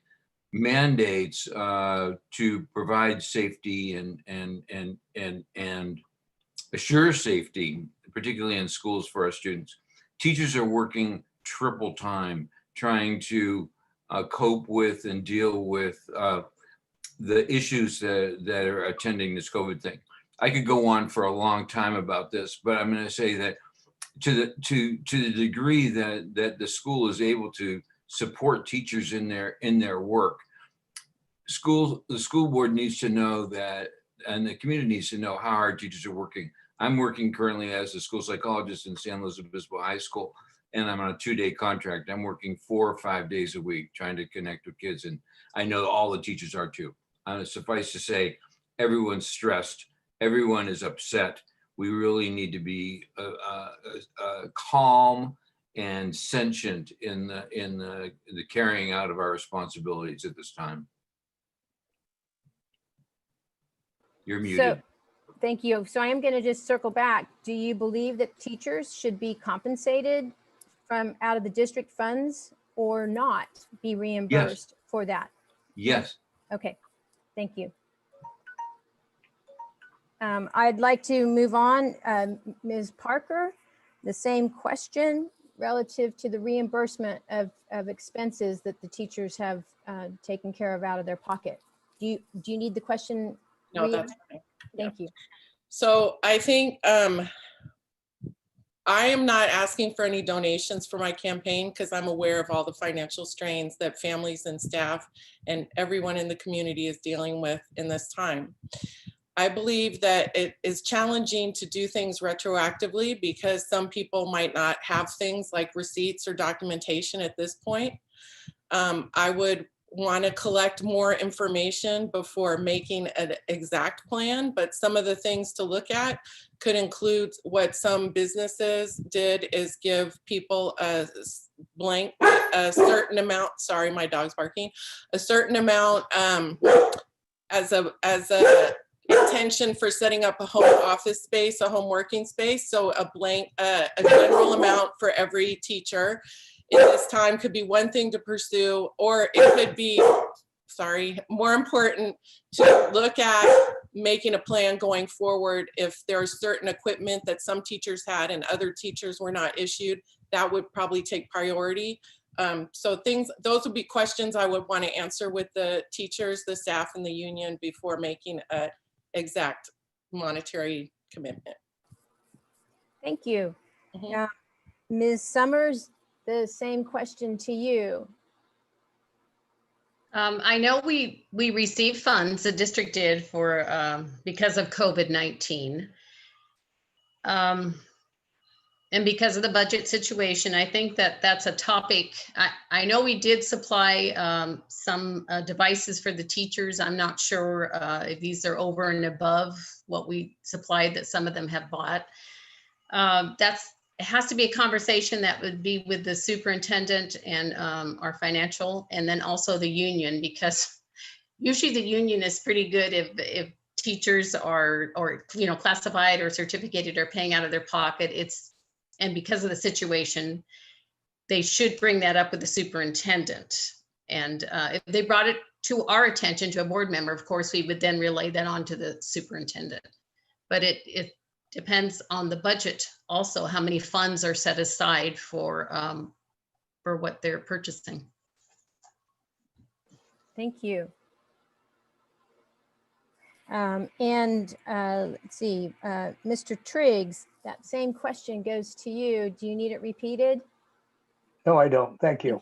mandates to provide safety and assure safety, particularly in schools for our students. Teachers are working triple time trying to cope with and deal with the issues that are attending this COVID thing. I could go on for a long time about this, but I'm going to say that to the degree that the school is able to support teachers in their work. The school board needs to know that, and the community needs to know how hard teachers are working. I'm working currently as a school psychologist in San Luis Obispo High School, and I'm on a 2-day contract. I'm working 4 or 5 days a week trying to connect with kids, and I know all the teachers are too. Suffice to say, everyone's stressed, everyone is upset. We really need to be calm and sentient in the carrying out of our responsibilities at this time. You're muted. So, thank you. So I am going to just circle back. Do you believe that teachers should be compensated from out of the district funds or not be reimbursed for that? Yes. Okay, thank you. I'd like to move on. Ms. Parker, the same question relative to the reimbursement of expenses that the teachers have taken care of out of their pocket. Do you need the question? No, that's fine. Thank you. So I think I am not asking for any donations for my campaign because I'm aware of all the financial strains that families and staff and everyone in the community is dealing with in this time. I believe that it is challenging to do things retroactively because some people might not have things like receipts or documentation at this point. I would want to collect more information before making an exact plan, but some of the things to look at could include what some businesses did is give people a certain amount, sorry, my dog's barking, a certain amount as a intention for setting up a home office space, a home working space. So a general amount for every teacher in this time could be one thing to pursue, or it could be, sorry, more important to look at making a plan going forward. If there's certain equipment that some teachers had and other teachers were not issued, that would probably take priority. So those would be questions I would want to answer with the teachers, the staff, and the union before making an exact monetary commitment. Thank you. Ms. Summers, the same question to you. I know we received funds, the district did, for because of COVID-19. And because of the budget situation, I think that's a topic. I know we did supply some devices for the teachers. I'm not sure if these are over and above what we supplied that some of them have bought. It has to be a conversation that would be with the superintendent and our financial, and then also the union, because usually the union is pretty good if teachers are, or classified or certificated or paying out of their pocket. And because of the situation, they should bring that up with the superintendent. And if they brought it to our attention, to a board member, of course, we would then relay that on to the superintendent. But it depends on the budget also, how many funds are set aside for what they're purchasing. Thank you. Let's see, Mr. Triggs, that same question goes to you. Do you need it repeated? No, I don't. Thank you.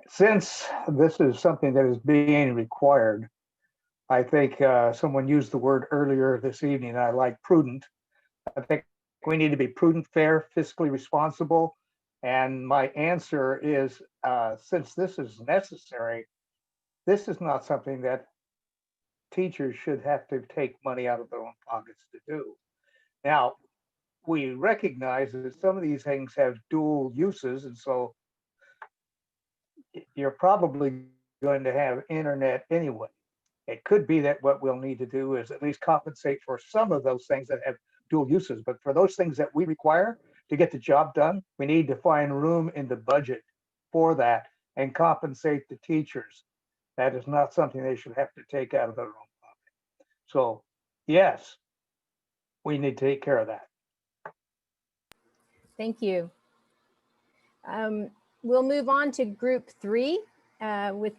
Since this is something that is being required, I think someone used the word earlier this evening, and I like prudent. I think we need to be prudent, fair, fiscally responsible. And my answer is, since this is necessary, this is not something that teachers should have to take money out of their own pockets to do. Now, we recognize that some of these things have dual uses, and so you're probably going to have internet anyway. It could be that what we'll need to do is at least compensate for some of those things that have dual uses, but for those things that we require to get the job done, we need to find room in the budget for that and compensate the teachers. That is not something they should have to take out of their own pocket. So yes, we need to take care of that. Thank you. We'll move on to group 3 with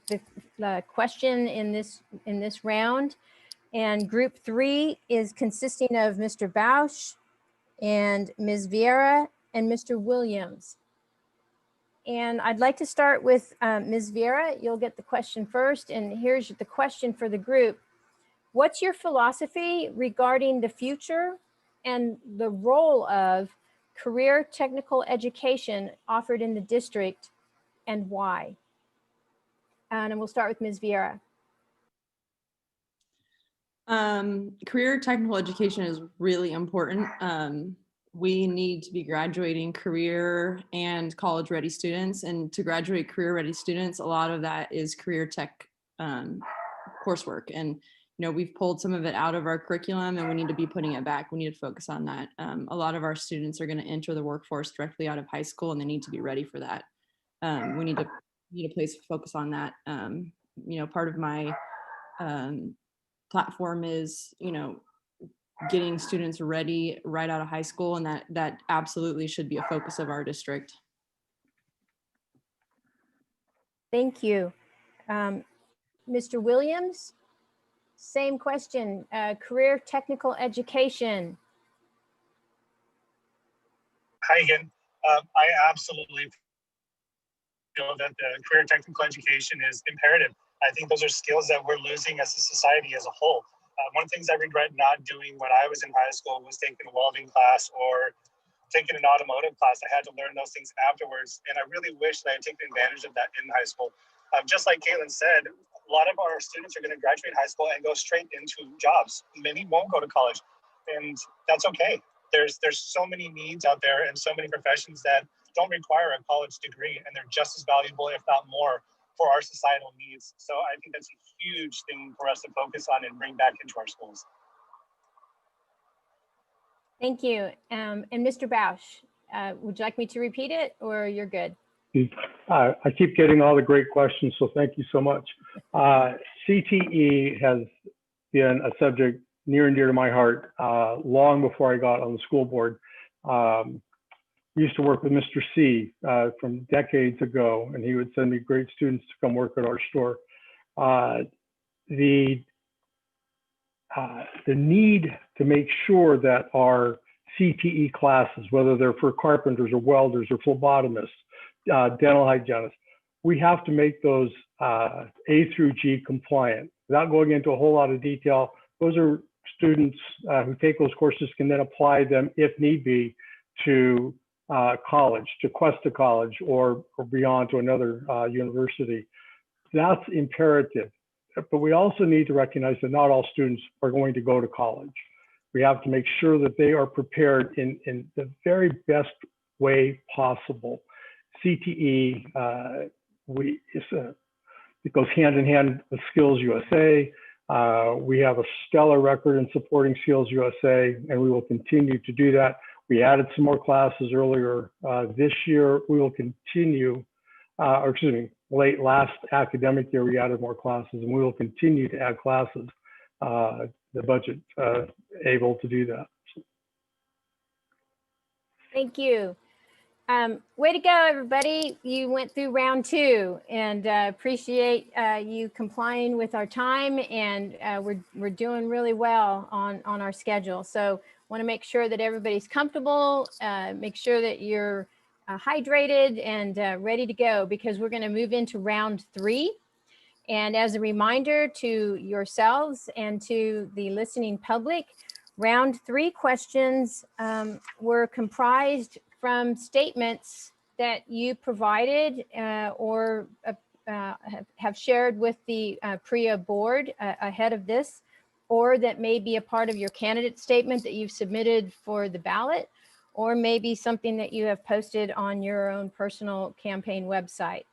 the question in this round. And group 3 is consisting of Mr. Bausch, and Ms. Vieira and Mr. Williams. And I'd like to start with Ms. Vieira. You'll get the question first. And here's the question for the group. What's your philosophy regarding the future and the role of career technical education offered in the district, and why? And we'll start with Ms. Vieira. Career technical education is really important. We need to be graduating career and college ready students, and to graduate career ready students, a lot of that is career tech coursework. And we've pulled some of it out of our curriculum, and we need to be putting it back. We need to focus on that. A lot of our students are going to enter the workforce directly out of high school, and they need to be ready for that. We need a place to focus on that. Part of my platform is, getting students ready right out of high school, and that absolutely should be a focus of our district. Thank you. Mr. Williams, same question, career technical education. Hi again. I absolutely feel that the career technical education is imperative. I think those are skills that we're losing as a society as a whole. One of the things I regret not doing when I was in high school was taking a welding class or taking an automotive class. I had to learn those things afterwards. And I really wish that I had taken advantage of that in high school. Just like Caitlin said, a lot of our students are going to graduate high school and go straight into jobs. Many won't go to college, and that's okay. There's so many needs out there and so many professions that don't require a college degree, and they're just as valuable, if not more, for our societal needs. So I think that's a huge thing for us to focus on and bring back into our schools. Thank you. And Mr. Bausch, would you like me to repeat it, or you're good? I keep getting all the great questions, so thank you so much. CTE has been a subject near and dear to my heart long before I got on the school board. Used to work with Mr. C from decades ago, and he would send me great students to come work at our store. The need to make sure that our CTE classes, whether they're for carpenters or welders or phlebotomists, dental hygienists, we have to make those A through G compliant. Without going into a whole lot of detail, those are students who take those courses can then apply them, if need be, to college, to Cuesta College, or beyond to another university. That's imperative. But we also need to recognize that not all students are going to go to college. We have to make sure that they are prepared in the very best way possible. CTE, it goes hand in hand with Skills USA. We have a stellar record in supporting Skills USA, and we will continue to do that. We added some more classes earlier this year. We will continue, late last academic year, we added more classes, and we will continue to add classes, the budget able to do that. Thank you. Way to go, everybody. You went through round 2, and appreciate you complying with our time, and we're doing really well on our schedule. So want to make sure that everybody's comfortable, make sure that you're hydrated and ready to go, because we're going to move into round 3. And as a reminder to yourselves and to the listening public, round 3 questions were comprised from statements that you provided or have shared with the PREA board ahead of this, or that may be a part of your candidate statement that you've submitted for the ballot, or maybe something that you have posted on your own personal campaign website.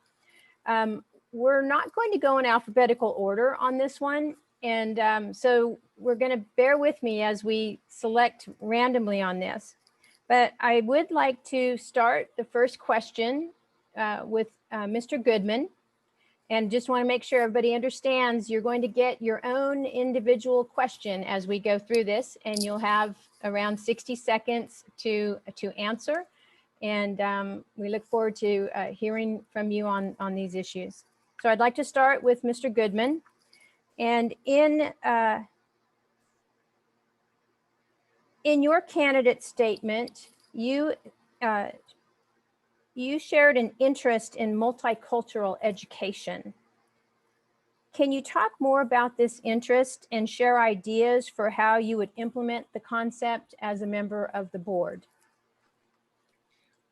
We're not going to go in alphabetical order on this one. And so we're going to bear with me as we select randomly on this. But I would like to start the first question with Mr. Goodman. And just want to make sure everybody understands you're going to get your own individual question as we go through this, and you'll have around 60 seconds to answer. And we look forward to hearing from you on these issues. So I'd like to start with Mr. Goodman. And in In your candidate statement, you shared an interest in multicultural education. Can you talk more about this interest and share ideas for how you would implement the concept as a member of the board?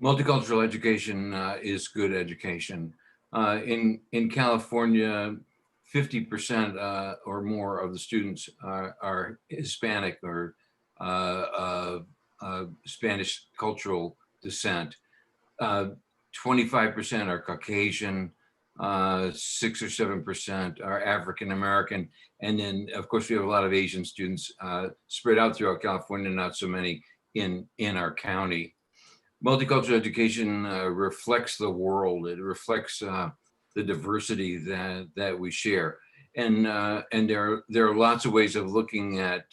Multicultural education is good education. In California, 50% or more of the students are Hispanic or Spanish cultural descent. 25% are Caucasian, 6 or 7% are African American. And then, of course, we have a lot of Asian students spread out throughout California, not so many in our county. Multicultural education reflects the world. It reflects the diversity that we share. And there are lots of ways of looking at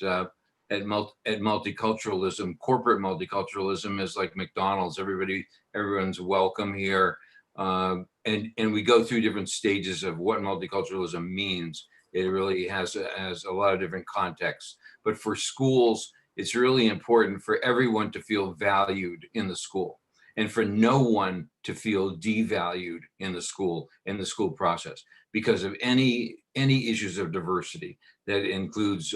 multiculturalism. Corporate multiculturalism is like McDonald's. Everyone's welcome here. And we go through different stages of what multiculturalism means. It really has a lot of different contexts. But for schools, it's really important for everyone to feel valued in the school and for no one to feel devalued in the school process because of any issues of diversity. That includes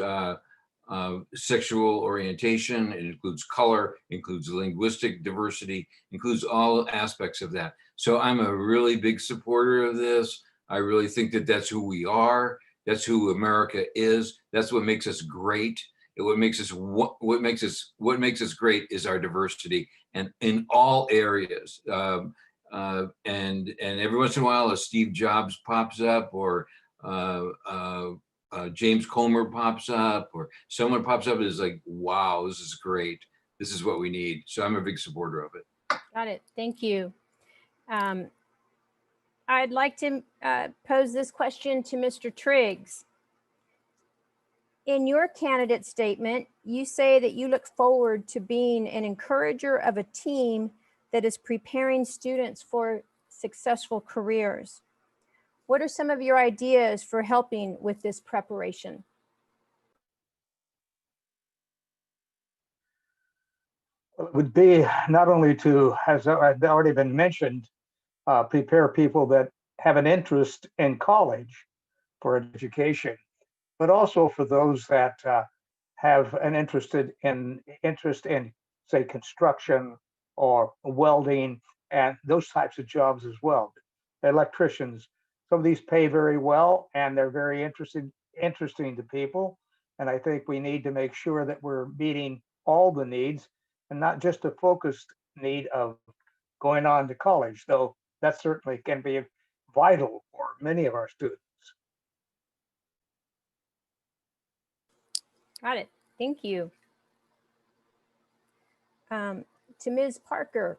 sexual orientation, it includes color, includes linguistic diversity, includes all aspects of that. So I'm a really big supporter of this. I really think that that's who we are. That's who America is. That's what makes us great. What makes us great is our diversity, and in all areas. And every once in a while, a Steve Jobs pops up, or James Comer pops up, or someone pops up and is like, "Wow, this is great. This is what we need." So I'm a big supporter of it. Got it. Thank you. I'd like to pose this question to Mr. Triggs. In your candidate statement, you say that you look forward to being an encourager of a team that is preparing students for successful careers. What are some of your ideas for helping with this preparation? Well, it would be not only to, as I've already been mentioned, prepare people that have an interest in college for education, but also for those that have an interest in, say, construction or welding and those types of jobs as well. Electricians, some of these pay very well and they're very interesting to people. And I think we need to make sure that we're meeting all the needs and not just a focused need of going on to college, though that certainly can be vital for many of our students. Got it. Thank you. To Ms. Parker,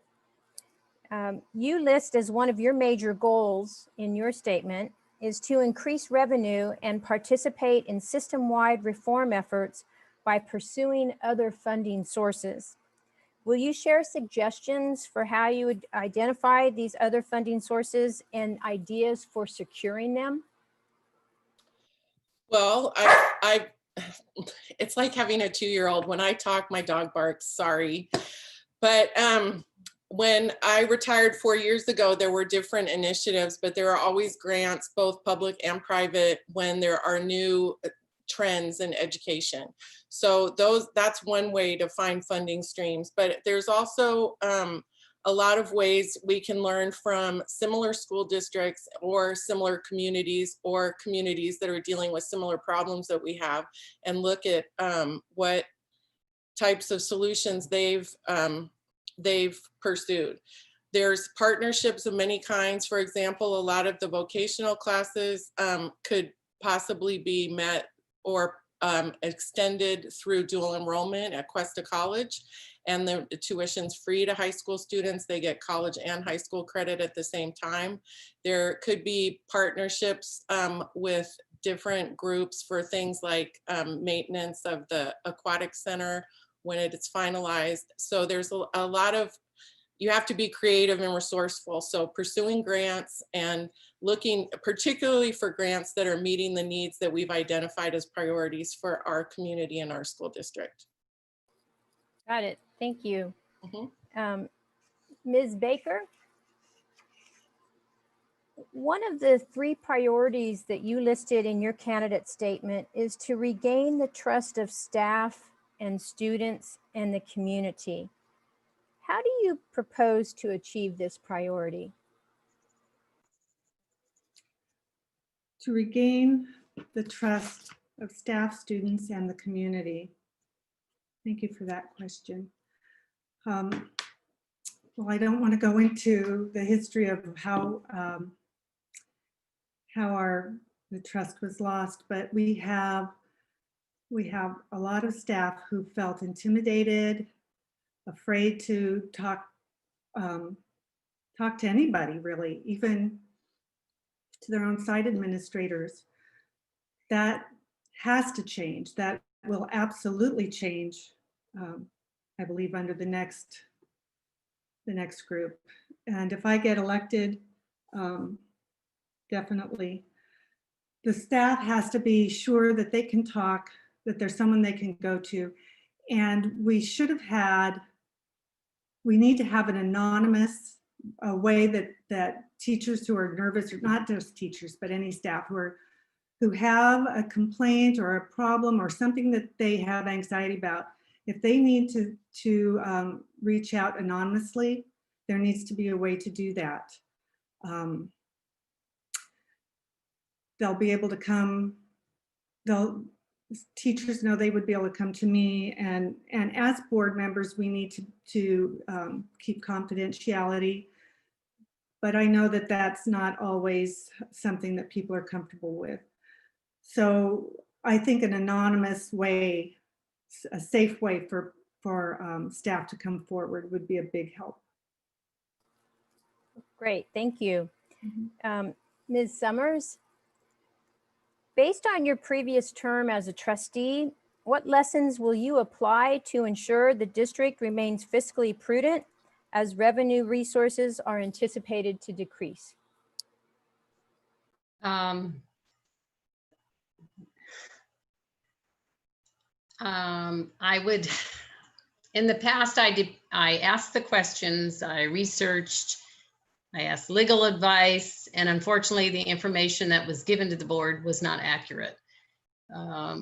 you list as one of your major goals in your statement is to increase revenue and participate in system-wide reform efforts by pursuing other funding sources. Will you share suggestions for how you would identify these other funding sources and ideas for securing them? Well, it's like having a 2-year-old. When I talk, my dog barks, sorry. But when I retired 4 years ago, there were different initiatives, but there are always grants, both public and private, when there are new trends in education. So that's one way to find funding streams, but there's also a lot of ways we can learn from similar school districts or similar communities or communities that are dealing with similar problems that we have and look at what types of solutions they've pursued. There's partnerships of many kinds. For example, a lot of the vocational classes could possibly be met or extended through dual enrollment at Cuesta College, and the tuition's free to high school students. They get college and high school credit at the same time. There could be partnerships with different groups for things like maintenance of the aquatic center when it is finalized. So there's a lot of, you have to be creative and resourceful. So pursuing grants and looking particularly for grants that are meeting the needs that we've identified as priorities for our community and our school district. Got it. Thank you. Mhm. Ms. Baker, one of the 3 priorities that you listed in your candidate statement is to regain the trust of staff and students and the community. How do you propose to achieve this priority? To regain the trust of staff, students, and the community. Thank you for that question. Well, I don't want to go into the history of how the trust was lost, but we have a lot of staff who felt intimidated, afraid to talk to anybody really, even to their own site administrators. That has to change. That will absolutely change, I believe, under the next group. And if I get elected, definitely. The staff has to be sure that they can talk, that there's someone they can go to. And we need to have an anonymous way that teachers who are nervous, or not just teachers, but any staff who have a complaint or a problem or something that they have anxiety about, if they need to reach out anonymously, there needs to be a way to do that. They'll be able to come, teachers know they would be able to come to me, and as board members, we need to keep confidentiality. But I know that that's not always something that people are comfortable with. So I think an anonymous way, a safe way for staff to come forward would be a big help. Great, thank you. Ms. Summers, based on your previous term as a trustee, what lessons will you apply to ensure the district remains fiscally prudent as revenue resources are anticipated to decrease? I would, in the past, I asked the questions, I researched, I asked legal advice, and unfortunately the information that was given to the board was not accurate.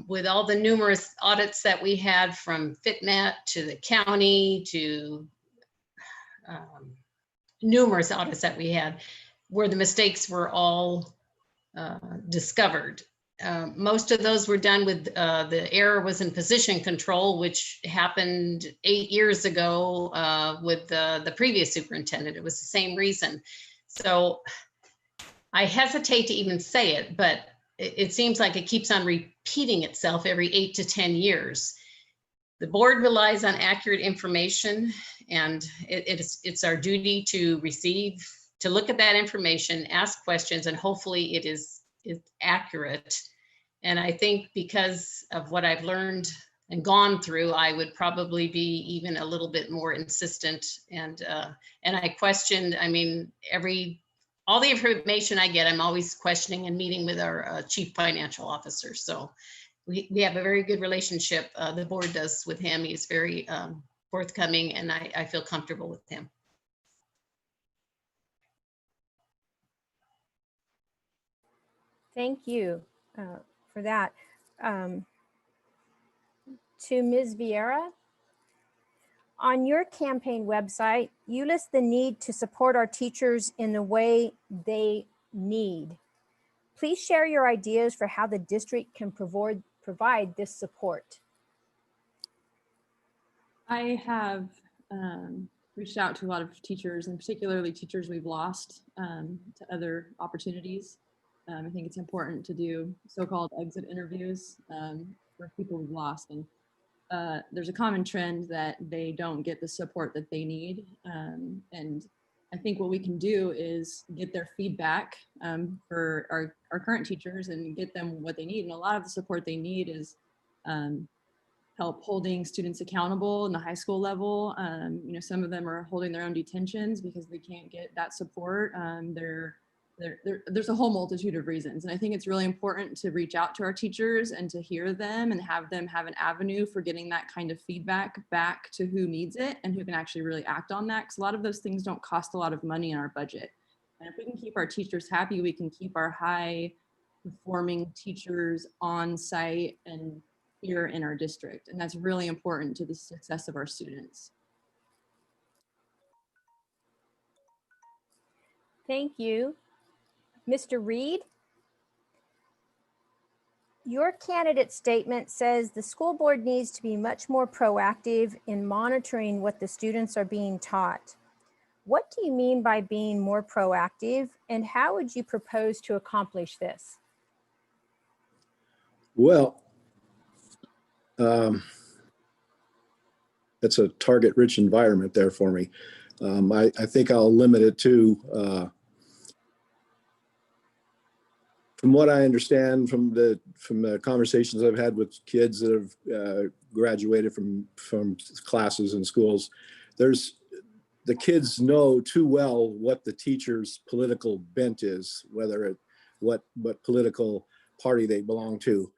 With all the numerous audits that we had, from FitMat to the county to numerous audits that we had, where the mistakes were all discovered. Most of those were done with the error was in position control, which happened 8 years ago with the previous superintendent. It was the same reason. So I hesitate to even say it, but it seems like it keeps on repeating itself every 8 to 10 years. The board relies on accurate information, and it's our duty to look at that information, ask questions, and hopefully it is accurate. And I think because of what I've learned and gone through, I would probably be even a little bit more insistent. And I questioned, I mean, all the information I get, I'm always questioning and meeting with our chief financial officer. So we have a very good relationship. The board does with him. He's very forthcoming, and I feel comfortable with him. Thank you for that. To Ms. Vieira, on your campaign website, you list the need to support our teachers in the way they need. Please share your ideas for how the district can provide this support. I have reached out to a lot of teachers, and particularly teachers we've lost to other opportunities. I think it's important to do so-called exit interviews for people we've lost. And there's a common trend that they don't get the support that they need. And I think what we can do is get their feedback for our current teachers and get them what they need. And a lot of the support they need is help holding students accountable in the high school level. You know, some of them are holding their own detentions because they can't get that support. They're there's a whole multitude of reasons. And I think it's really important to reach out to our teachers and to hear them and have them have an avenue for getting that kind of feedback back to who needs it and who can actually really act on that. Because a lot of those things don't cost a lot of money in our budget. And if we can keep our teachers happy, we can keep our high performing teachers on site and here in our district. And that's really important to the success of our students. Thank you. Mr. Reed, your candidate statement says the school board needs to be much more proactive in monitoring what the students are being taught. What do you mean by being more proactive, and how would you propose to accomplish this? Well, it's a target-rich environment there for me. I think I'll limit it to from what I understand from the conversations I've had with kids that have graduated from classes and schools, the kids know too well what the teacher's political bent is, what political party they belong to.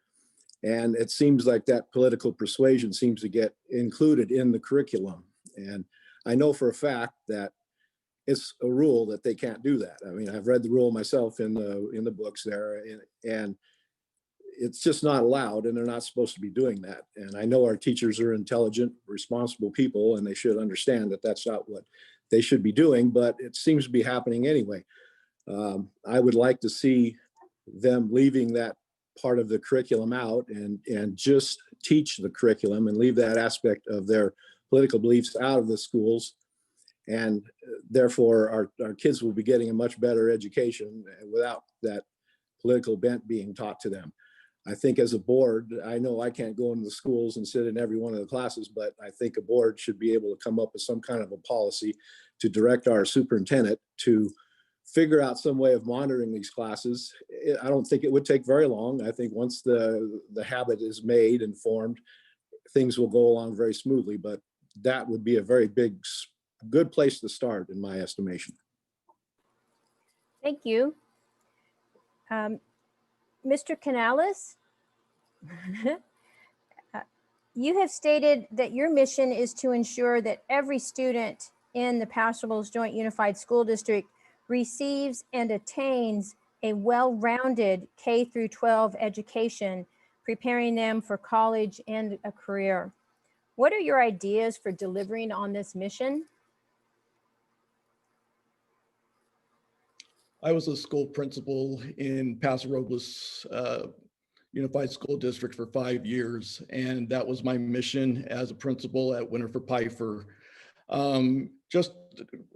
And it seems like that political persuasion seems to get included in the curriculum. And I know for a fact that it's a rule that they can't do that. I mean, I've read the rule myself in the books there, and it's just not allowed, and they're not supposed to be doing that. And I know our teachers are intelligent, responsible people, and they should understand that that's not what they should be doing, but it seems to be happening anyway. I would like to see them leaving that part of the curriculum out and just teach the curriculum and leave that aspect of their political beliefs out of the schools. And therefore, our kids will be getting a much better education without that political bent being taught to them. I think as a board, I know I can't go into the schools and sit in every one of the classes, but I think a board should be able to come up with some kind of a policy to direct our superintendent to figure out some way of monitoring these classes. I don't think it would take very long. I think once the habit is made and formed, things will go along very smoothly, but that would be a very good place to start in my estimation. Thank you. Mr. Canales, you have stated that your mission is to ensure that every student in the Paso Robles Joint Unified School District receives and attains a well-rounded K through 12 education, preparing them for college and a career. What are your ideas for delivering on this mission? I was a school principal in Paso Robles Unified School District for 5 years, and that was my mission as a principal at Winifred Pfeiffer. Just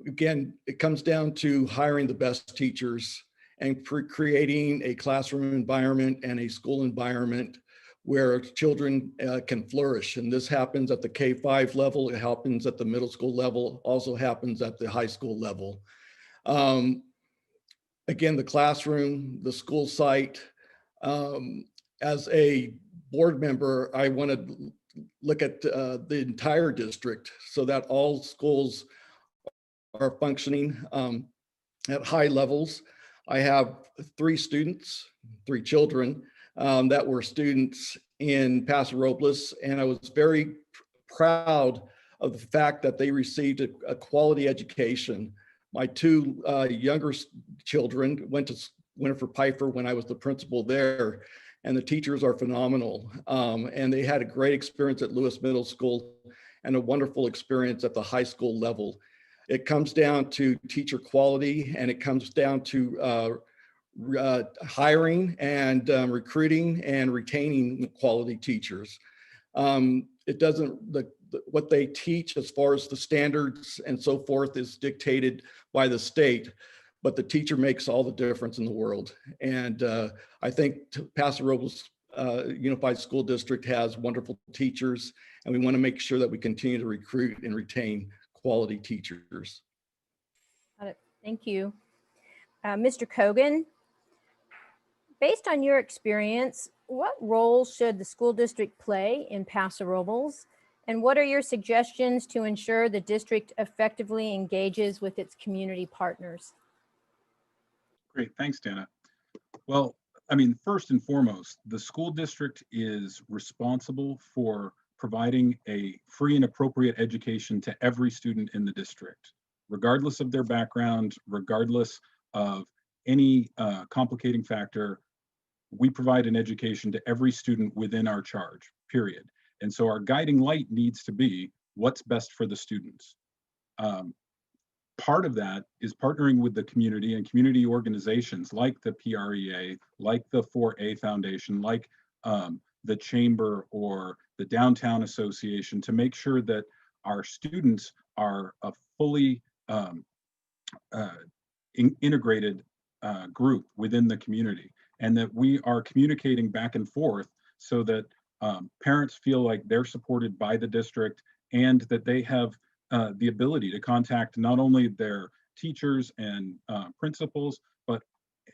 again, it comes down to hiring the best teachers and creating a classroom environment and a school environment where children can flourish. And this happens at the K-5 level, it happens at the middle school level, also happens at the high school level. Again, the classroom, the school site. As a board member, I want to look at the entire district so that all schools are functioning at high levels. I have three children that were students in Paso Robles, and I was very proud of the fact that they received a quality education. My two younger children went to Winifred Pfeiffer when I was the principal there, and the teachers are phenomenal. And they had a great experience at Lewis Middle School and a wonderful experience at the high school level. It comes down to teacher quality, and it comes down to hiring and recruiting and retaining quality teachers. It doesn't, what they teach as far as the standards and so forth is dictated by the state, but the teacher makes all the difference in the world. And I think Paso Robles Unified School District has wonderful teachers, and we want to make sure that we continue to recruit and retain quality teachers. Got it. Thank you. Mr. Kogan, based on your experience, what role should the school district play in Paso Robles? And what are your suggestions to ensure the district effectively engages with its community partners? Great, thanks, Dana. Well, I mean, first and foremost, the school district is responsible for providing a free and appropriate education to every student in the district, regardless of their background, regardless of any complicating factor. We provide an education to every student within our charge, period. And so our guiding light needs to be what's best for the students. Part of that is partnering with the community and community organizations like the PREA, like the 4A Foundation, like the Chamber or the Downtown Association, to make sure that our students are a fully integrated group within the community, and that we are communicating back and forth so that parents feel like they're supported by the district, and that they have the ability to contact not only their teachers and principals, but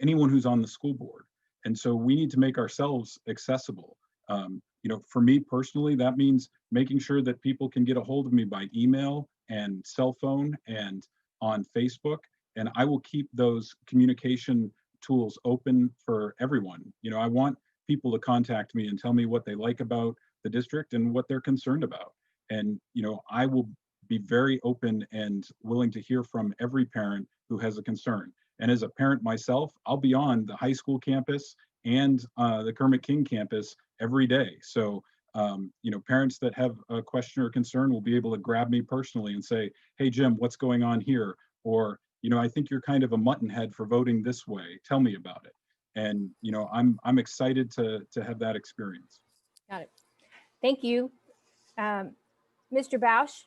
anyone who's on the school board. And so we need to make ourselves accessible. You know, for me personally, that means making sure that people can get a hold of me by email and cell phone and on Facebook. And I will keep those communication tools open for everyone. You know, I want people to contact me and tell me what they like about the district and what they're concerned about. And, you know, I will be very open and willing to hear from every parent who has a concern. And as a parent myself, I'll be on the high school campus and the Kermit King campus every day. So, you know, parents that have a question or concern will be able to grab me personally and say, hey, Jim, what's going on here? Or, you know, I think you're kind of a muttonhead for voting this way. Tell me about it. And, you know, I'm excited to have that experience. Got it. Thank you. Mr. Bausch,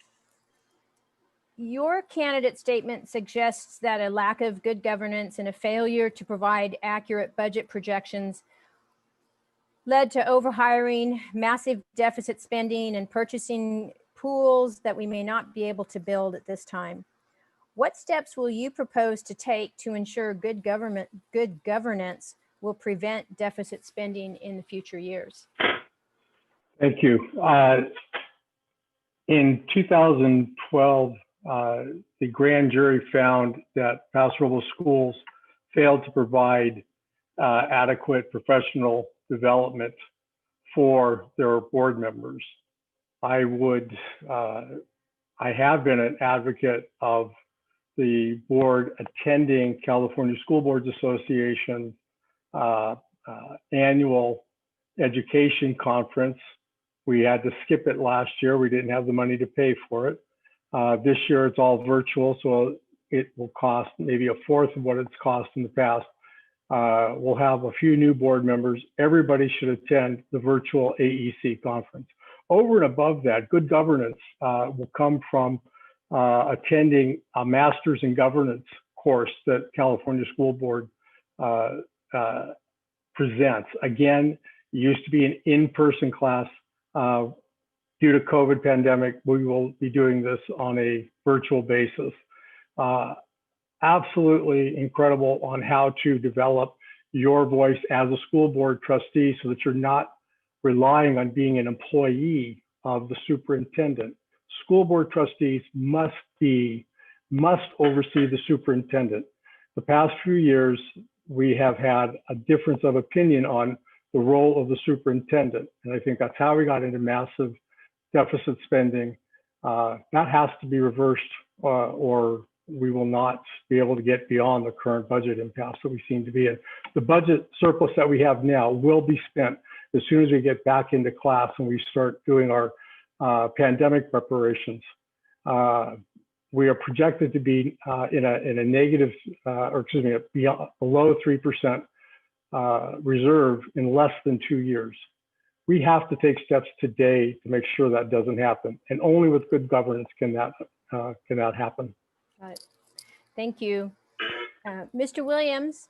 your candidate statement suggests that a lack of good governance and a failure to provide accurate budget projections led to overhiring, massive deficit spending, and purchasing pools that we may not be able to build at this time. What steps will you propose to take to ensure good governance will prevent deficit spending in the future years? Thank you. In 2012, the grand jury found that Paso Robles schools failed to provide adequate professional development for their board members. I have been an advocate of the board attending California School Boards Association annual education conference. We had to skip it last year. We didn't have the money to pay for it. This year it's all virtual, so it will cost maybe a fourth of what it's cost in the past. We'll have a few new board members. Everybody should attend the virtual AEC conference. Over and above that, good governance will come from attending a master's in governance course that California School Board presents. Again, it used to be an in-person class. Due to COVID pandemic, we will be doing this on a virtual basis. Absolutely incredible on how to develop your voice as a school board trustee so that you're not relying on being an employee of the superintendent. School board trustees must oversee the superintendent. The past few years, we have had a difference of opinion on the role of the superintendent. And I think that's how we got into massive deficit spending. That has to be reversed or we will not be able to get beyond the current budget impasse that we seem to be in. The budget surplus that we have now will be spent as soon as we get back into class and we start doing our pandemic preparations. We are projected to be in a negative, below 3% reserve in less than 2 years. We have to take steps today to make sure that doesn't happen, and only with good governance can that happen. Got it. Thank you. Mr. Williams,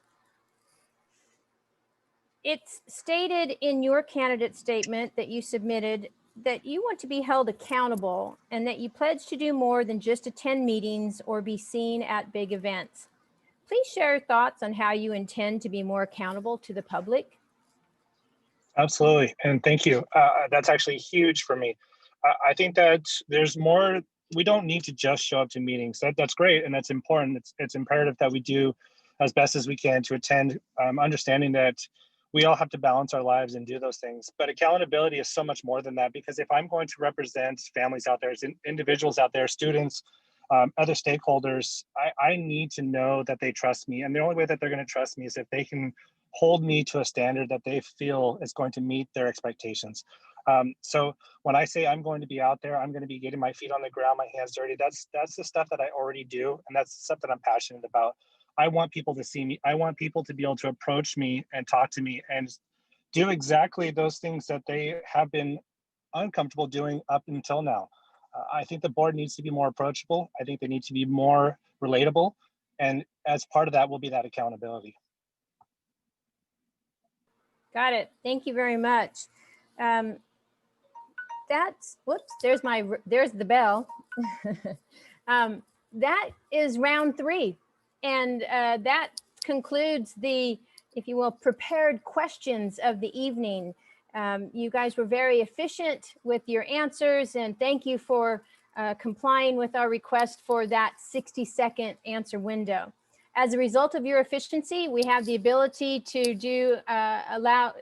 it's stated in your candidate statement that you submitted that you want to be held accountable and that you pledge to do more than just attend meetings or be seen at big events. Please share your thoughts on how you intend to be more accountable to the public. Absolutely, and thank you. That's actually huge for me. I think that there's more. We don't need to just show up to meetings. That's great and that's important. It's imperative that we do as best as we can to attend, understanding that we all have to balance our lives and do those things. But accountability is so much more than that, because if I'm going to represent families out there, individuals out there, students, other stakeholders, I need to know that they trust me. And the only way that they're going to trust me is if they can hold me to a standard that they feel is going to meet their expectations. So when I say I'm going to be out there, I'm going to be getting my feet on the ground, my hands dirty. That's the stuff that I already do. And that's the stuff that I'm passionate about. I want people to see me. I want people to be able to approach me and talk to me and do exactly those things that they have been uncomfortable doing up until now. I think the board needs to be more approachable. I think they need to be more relatable. And as part of that will be that accountability. Got it. Thank you very much. That's, whoops, there's the bell. That is round 3. And that concludes the, if you will, prepared questions of the evening. You guys were very efficient with your answers, and thank you for complying with our request for that 60-second answer window. As a result of your efficiency, we have the ability to do allow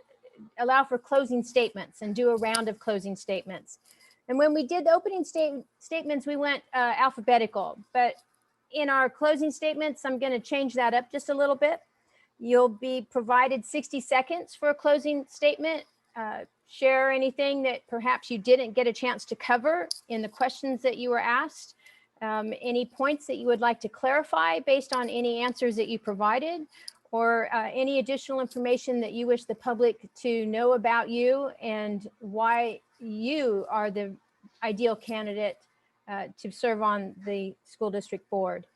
for closing statements and do a round of closing statements. And when we did the opening statements, we went alphabetical, but in our closing statements, I'm going to change that up just a little bit. You'll be provided 60 seconds for a closing statement. Share anything that perhaps you didn't get a chance to cover in the questions that you were asked. Any points that you would like to clarify based on any answers that you provided, or any additional information that you wish the public to know about you and why you are the ideal candidate to serve on the school district board.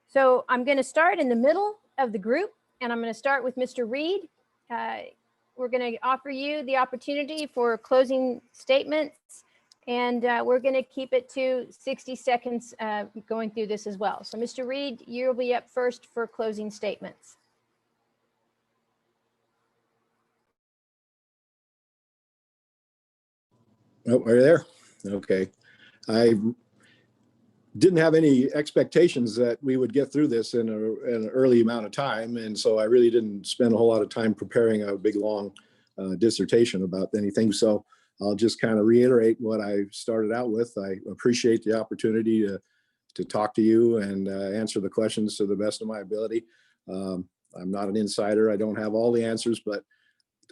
So I'm going to start in the middle of the group, and I'm going to start with Mr. Reed. We're going to offer you the opportunity for closing statements, and we're going to keep it to 60 seconds going through this as well. So Mr. Reed, you'll be up first for closing statements. Oh, are you there? Okay. I didn't have any expectations that we would get through this in an early amount of time. And so I really didn't spend a whole lot of time preparing a big, long dissertation about anything. So I'll just kind of reiterate what I started out with. I appreciate the opportunity to talk to you and answer the questions to the best of my ability. I'm not an insider. I don't have all the answers, but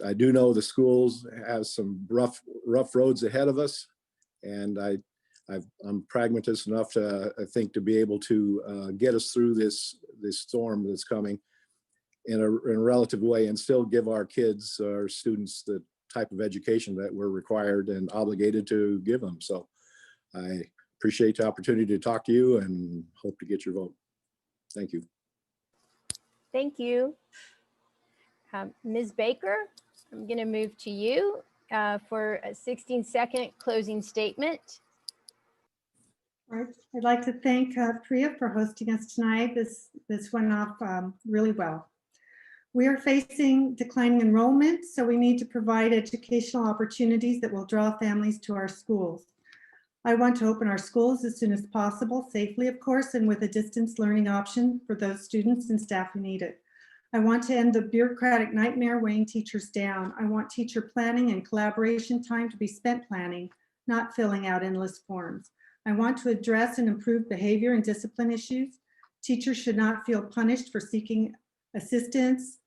I do know the schools have some rough roads ahead of us. And I'm pragmatist enough to, I think, to be able to get us through this storm that's coming in a relative way and still give our kids, our students, the type of education that we're required and obligated to give them. So I appreciate the opportunity to talk to you and hope to get your vote. Thank you. Thank you. Ms. Baker, I'm going to move to you for a 16-second closing statement. All right. I'd like to thank PREA for hosting us tonight. This went off really well. We are facing declining enrollment, so we need to provide educational opportunities that will draw families to our schools. I want to open our schools as soon as possible, safely, of course, and with a distance learning option for those students and staff who need it. I want to end the bureaucratic nightmare weighing teachers down. I want teacher planning and collaboration time to be spent planning, not filling out endless forms. I want to address and improve behavior and discipline issues. Teachers should not feel punished for seeking assistance,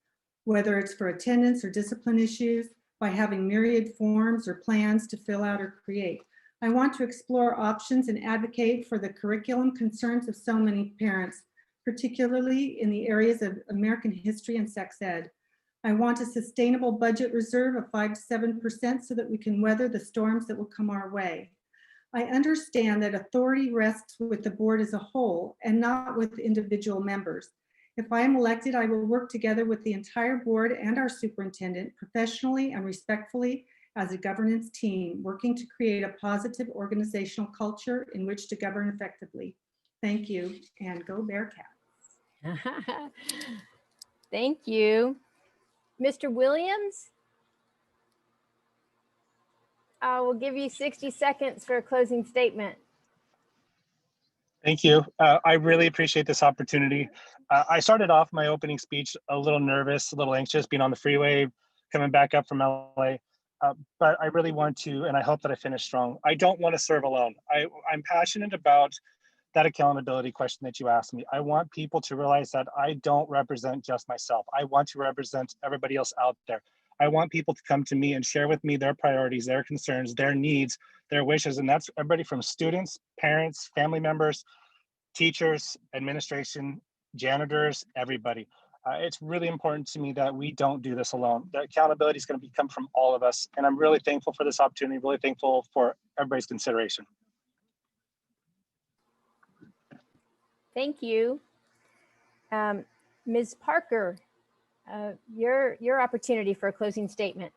whether it's for attendance or discipline issues, by having myriad forms or plans to fill out or create. I want to explore options and advocate for the curriculum concerns of so many parents, particularly in the areas of American history and sex ed. I want a sustainable budget reserve of 5 to 7% so that we can weather the storms that will come our way. I understand that authority rests with the board as a whole and not with individual members. If I am elected, I will work together with the entire board and our superintendent professionally and respectfully as a governance team, working to create a positive organizational culture in which to govern effectively. Thank you, and go Bearcats. Thank you. Mr. Williams? I will give you 60 seconds for a closing statement. Thank you. I really appreciate this opportunity. I started off my opening speech a little nervous, a little anxious, being on the freeway, coming back up from LA. But I really want to, and I hope that I finish strong. I don't want to serve alone. I'm passionate about that accountability question that you asked me. I want people to realize that I don't represent just myself. I want to represent everybody else out there. I want people to come to me and share with me their priorities, their concerns, their needs, their wishes. And that's everybody from students, parents, family members, teachers, administration, janitors, everybody. It's really important to me that we don't do this alone. The accountability is going to come from all of us. And I'm really thankful for this opportunity, really thankful for everybody's consideration. Thank you. Ms. Parker, your opportunity for a closing statement.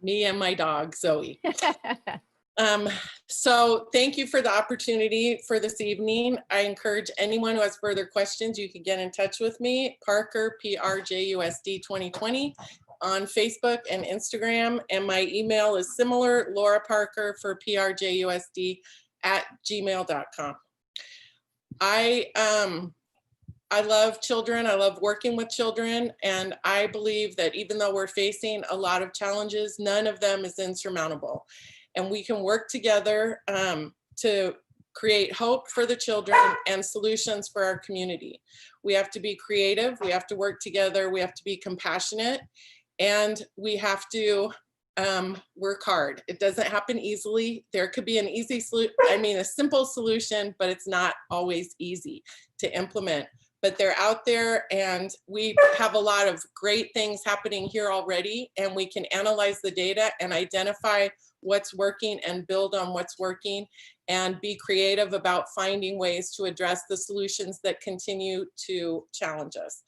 Me and my dog, Zoe. So thank you for the opportunity for this evening. I encourage anyone who has further questions, you can get in touch with me, Parker, PRJUSD 2020 on Facebook and Instagram. And my email is similar, Laura Parker for PRJUSD @gmail.com. I love children. I love working with children. And I believe that even though we're facing a lot of challenges, none of them is insurmountable. And we can work together to create hope for the children and solutions for our community. We have to be creative. We have to work together. We have to be compassionate. And we have to work hard. It doesn't happen easily. There could be an easy solution, a simple solution, but it's not always easy to implement. But they're out there, and we have a lot of great things happening here already, and we can analyze the data and identify what's working and build on what's working and be creative about finding ways to address the solutions that continue to challenge us.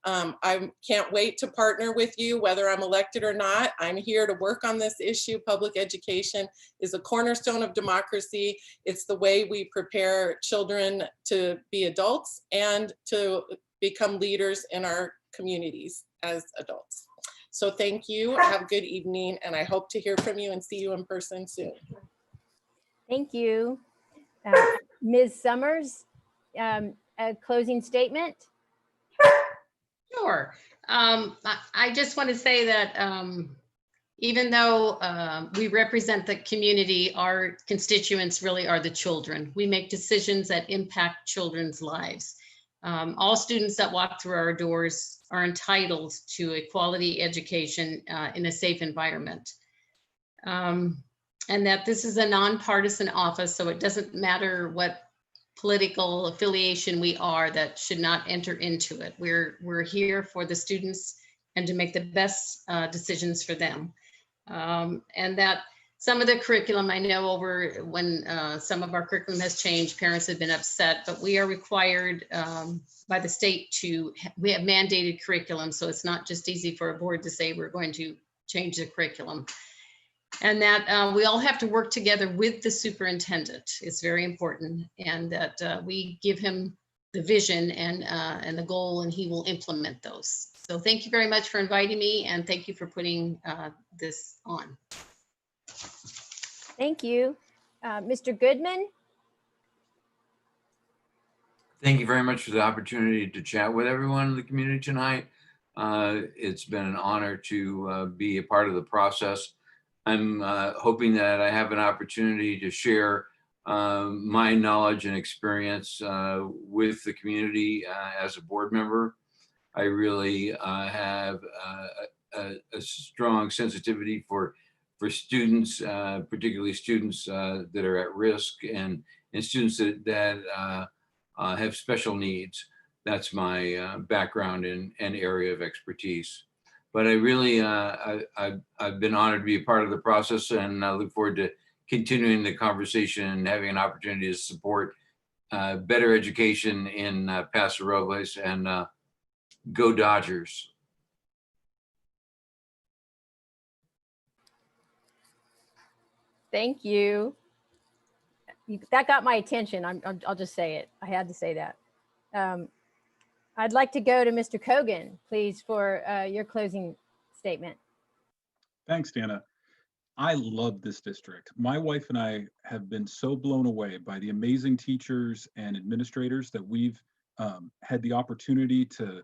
I can't wait to partner with you, whether I'm elected or not. I'm here to work on this issue. Public education is a cornerstone of democracy. It's the way we prepare children to be adults and to become leaders in our communities as adults. So thank you. Have a good evening, and I hope to hear from you and see you in person soon. Thank you. Ms. Summers, a closing statement? Sure. I just want to say that even though we represent the community, our constituents really are the children. We make decisions that impact children's lives. All students that walk through our doors are entitled to a quality education in a safe environment. And that this is a nonpartisan office, so it doesn't matter what political affiliation we are, that should not enter into it. We're here for the students and to make the best decisions for them. And that some of the curriculum, I know over when some of our curriculum has changed, parents have been upset, but we are required by the state we have mandated curriculum. So it's not just easy for a board to say we're going to change the curriculum. And that we all have to work together with the superintendent. It's very important. And that we give him the vision and the goal, and he will implement those. So thank you very much for inviting me, and thank you for putting this on. Thank you. Mr. Goodman? Thank you very much for the opportunity to chat with everyone in the community tonight. It's been an honor to be a part of the process. I'm hoping that I have an opportunity to share my knowledge and experience with the community as a board member. I really have a strong sensitivity for students, particularly students that are at risk and students that have special needs. That's my background and area of expertise. But I really, I've been honored to be a part of the process, and I look forward to continuing the conversation and having an opportunity to support better education in Paso Robles, and go Dodgers. Thank you. That got my attention. I'll just say it. I had to say that. I'd like to go to Mr. Kogan, please, for your closing statement. Thanks, Dana. I love this district. My wife and I have been so blown away by the amazing teachers and administrators that we've had the opportunity to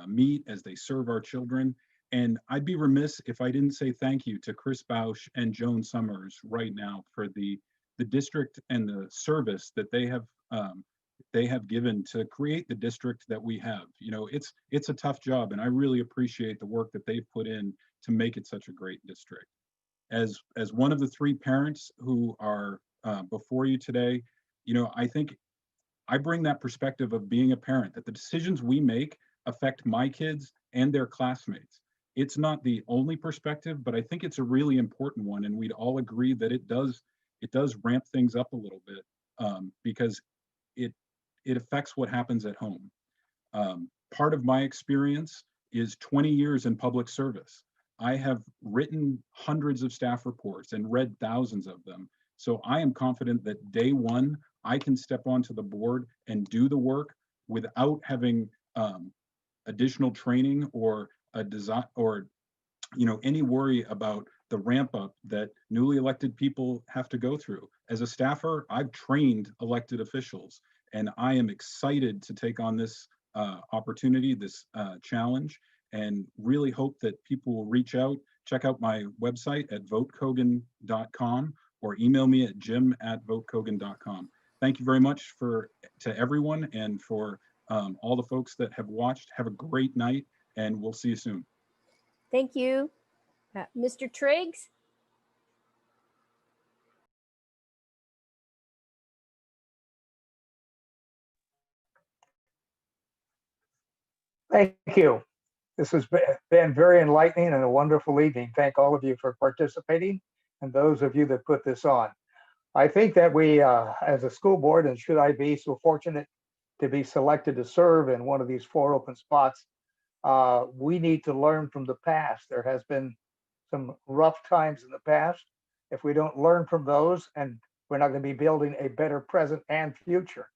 meet as they serve our children. And I'd be remiss if I didn't say thank you to Chris Bausch and Joan Summers right now for the district and the service that they have given to create the district that we have. You know, it's a tough job, and I really appreciate the work that they've put in to make it such a great district. As one of the three parents who are before you today, you know, I think I bring that perspective of being a parent, that the decisions we make affect my kids and their classmates. It's not the only perspective, but I think it's a really important one, and we'd all agree that it does ramp things up a little bit because it affects what happens at home. Part of my experience is 20 years in public service. I have written hundreds of staff reports and read thousands of them. So I am confident that day one, I can step onto the board and do the work without having additional training or a design or any worry about the ramp up that newly elected people have to go through. As a staffer, I've trained elected officials, and I am excited to take on this opportunity, this challenge, and really hope that people will reach out, check out my website at votekogan.com or email me at jim@votekogan.com. Thank you very much to everyone, and for all the folks that have watched. Have a great night, and we'll see you soon. Thank you. Mr. Triggs? Thank you. This has been very enlightening and a wonderful evening. Thank all of you for participating and those of you that put this on. I think that we, as a school board, and should I be so fortunate to be selected to serve in one of these 4 open spots, we need to learn from the past. There has been some rough times in the past. If we don't learn from those, and we're not going to be building a better present and future.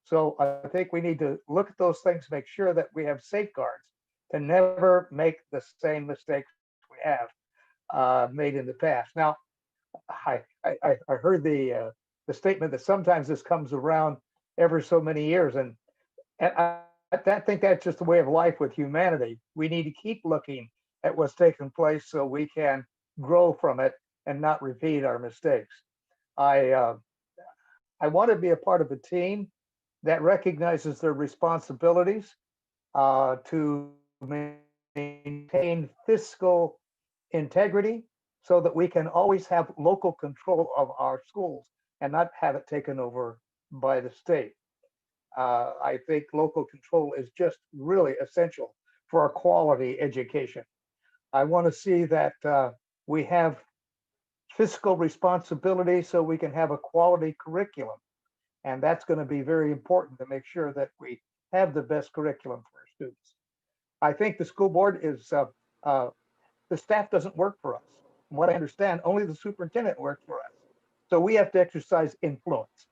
So I think we need to look at those things, make sure that we have safeguards to never make the same mistakes we have made in the past. Now, I heard the statement that sometimes this comes around every so many years, and I think that's just the way of life with humanity. We need to keep looking at what's taken place so we can grow from it and not repeat our mistakes. I want to be a part of a team that recognizes their responsibilities to maintain fiscal integrity so that we can always have local control of our schools and not have it taken over by the state. I think local control is just really essential for a quality education. I want to see that we have fiscal responsibility so we can have a quality curriculum. And that's going to be very important to make sure that we have the best curriculum for our students. I think the school board is, the staff doesn't work for us. From what I understand, only the superintendent works for us. So we have to exercise influence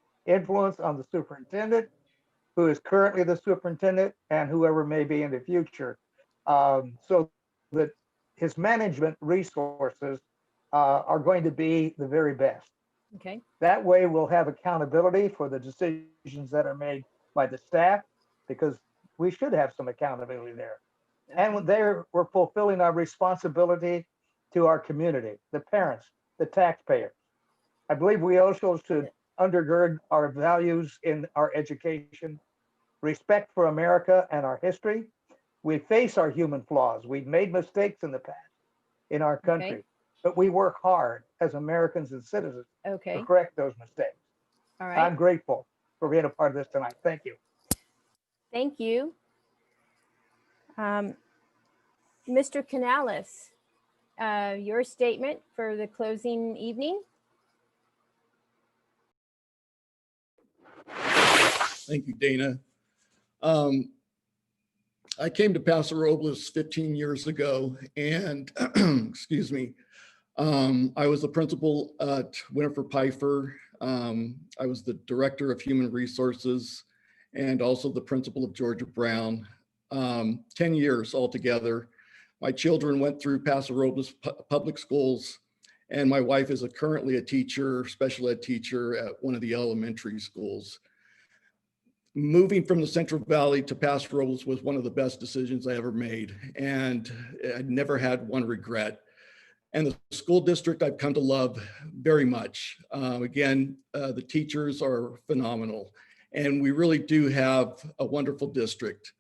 on the superintendent, who is currently the superintendent, and whoever may be in the future, so that his management resources are going to be the very best. Okay. That way we'll have accountability for the decisions that are made by the staff, because we should have some accountability there. And there we're fulfilling our responsibility to our community, the parents, the taxpayers. I believe we also should undergird our values in our education, respect for America and our history. We face our human flaws. We've made mistakes in the past in our country, but we work hard as Americans and citizens to correct those mistakes. All right. I'm grateful for being a part of this tonight. Thank you. Thank you. Mr. Canales, your statement for the closing evening. Thank you, Dana. I came to Paso Robles 15 years ago, and excuse me, I was the principal at Winifred Pfeiffer. I was the director of human resources and also the principal of Georgia Brown. 10 years altogether. My children went through Paso Robles public schools, And my wife is currently a teacher, special ed teacher at one of the elementary schools. Moving from the Central Valley to Paso Robles was one of the best decisions I ever made, and I never had one regret. And the school district I've come to love very much. The teachers are phenomenal, and we really do have a wonderful district.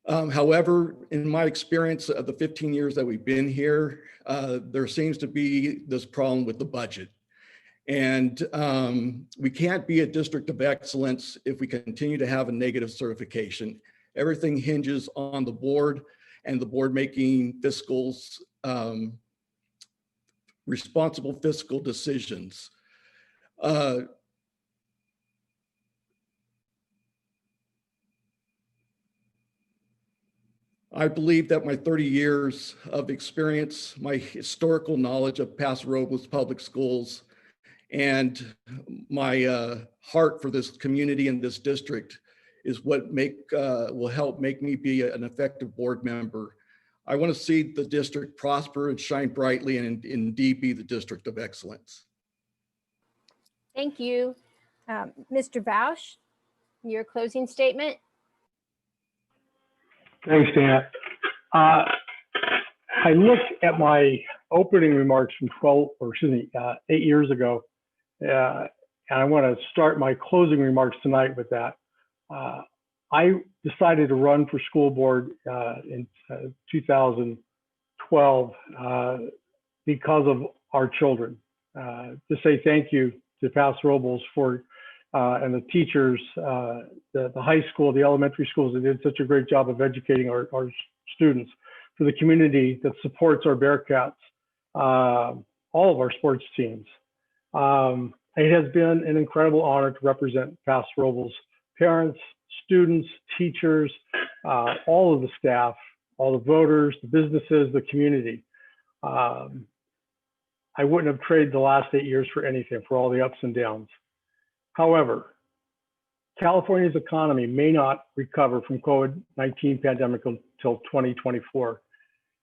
However, in my experience of the 15 years that we've been here, there seems to be this problem with the budget. And we can't be a district of excellence if we continue to have a negative certification. Everything hinges on the board and the board making responsible fiscal decisions. I believe that my 30 years of experience, my historical knowledge of Paso Robles public schools, and my heart for this community and this district is what will help make me be an effective board member. I want to see the district prosper and shine brightly and indeed be the district of excellence. Thank you. Mr. Bausch, your closing statement. Thanks, Dana. I looked at my opening remarks from 8 years ago, and I want to start my closing remarks tonight with that. I decided to run for school board in 2012 because of our children. To say thank you to Paso Robles and the teachers, the high school, the elementary schools that did such a great job of educating our students, for the community that supports our Bearcats, all of our sports teams. It has been an incredible honor to represent Paso Robles parents, students, teachers, all of the staff, all the voters, the businesses, the community. I wouldn't have traded the last 8 years for anything, for all the ups and downs. However, California's economy may not recover from COVID-19 pandemic until 2024.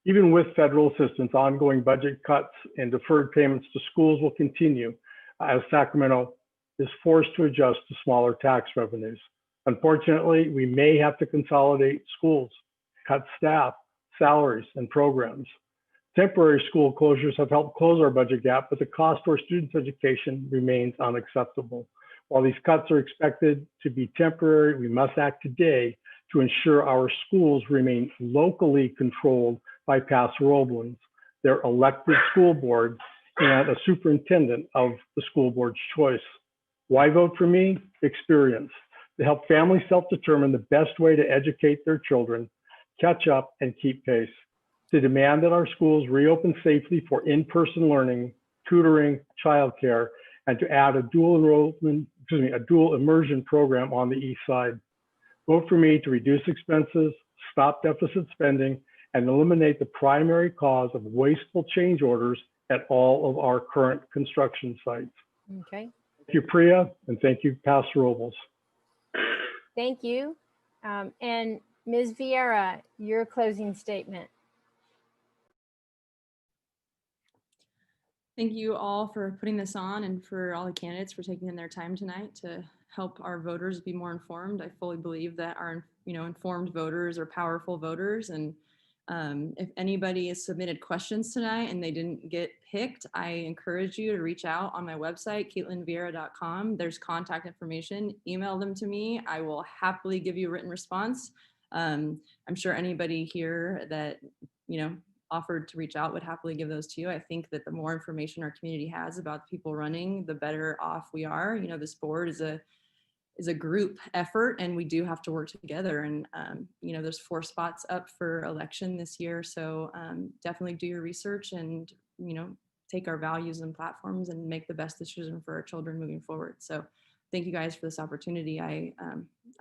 Even with federal assistance, ongoing budget cuts and deferred payments to schools will continue as Sacramento is forced to adjust to smaller tax revenues. Unfortunately, we may have to consolidate schools, cut staff, salaries, and programs. Temporary school closures have helped close our budget gap, but the cost to our students' education remains unacceptable. While these cuts are expected to be temporary, we must act today to ensure our schools remain locally controlled by Paso Roblans, their elected school board, and a superintendent of the school board's choice. Why vote for me? Experience. To help families self-determine the best way to educate their children, catch up, and keep pace. To demand that our schools reopen safely for in-person learning, tutoring, childcare, and to add a dual immersion program on the east side. Vote for me to reduce expenses, stop deficit spending, and eliminate the primary cause of wasteful change orders at all of our current construction sites. Okay. Thank you, PREA, and thank you, Paso Robles. Thank you. And Ms. Vieira, your closing statement. Thank you all for putting this on and for all the candidates for taking their time tonight to help our voters be more informed. I fully believe that our informed voters are powerful voters. And if anybody has submitted questions tonight and they didn't get picked, I encourage you to reach out on my website, CaitlinVieira.com. There's contact information. Email them to me. I will happily give you a written response. I'm sure anybody here that offered to reach out would happily give those to you. I think that the more information our community has about the people running, the better off we are. This board is a group effort, and we do have to work together. And there's 4 spots up for election this year, so definitely do your research and take our values and platforms and make the best decision for our children moving forward. So thank you guys for this opportunity. I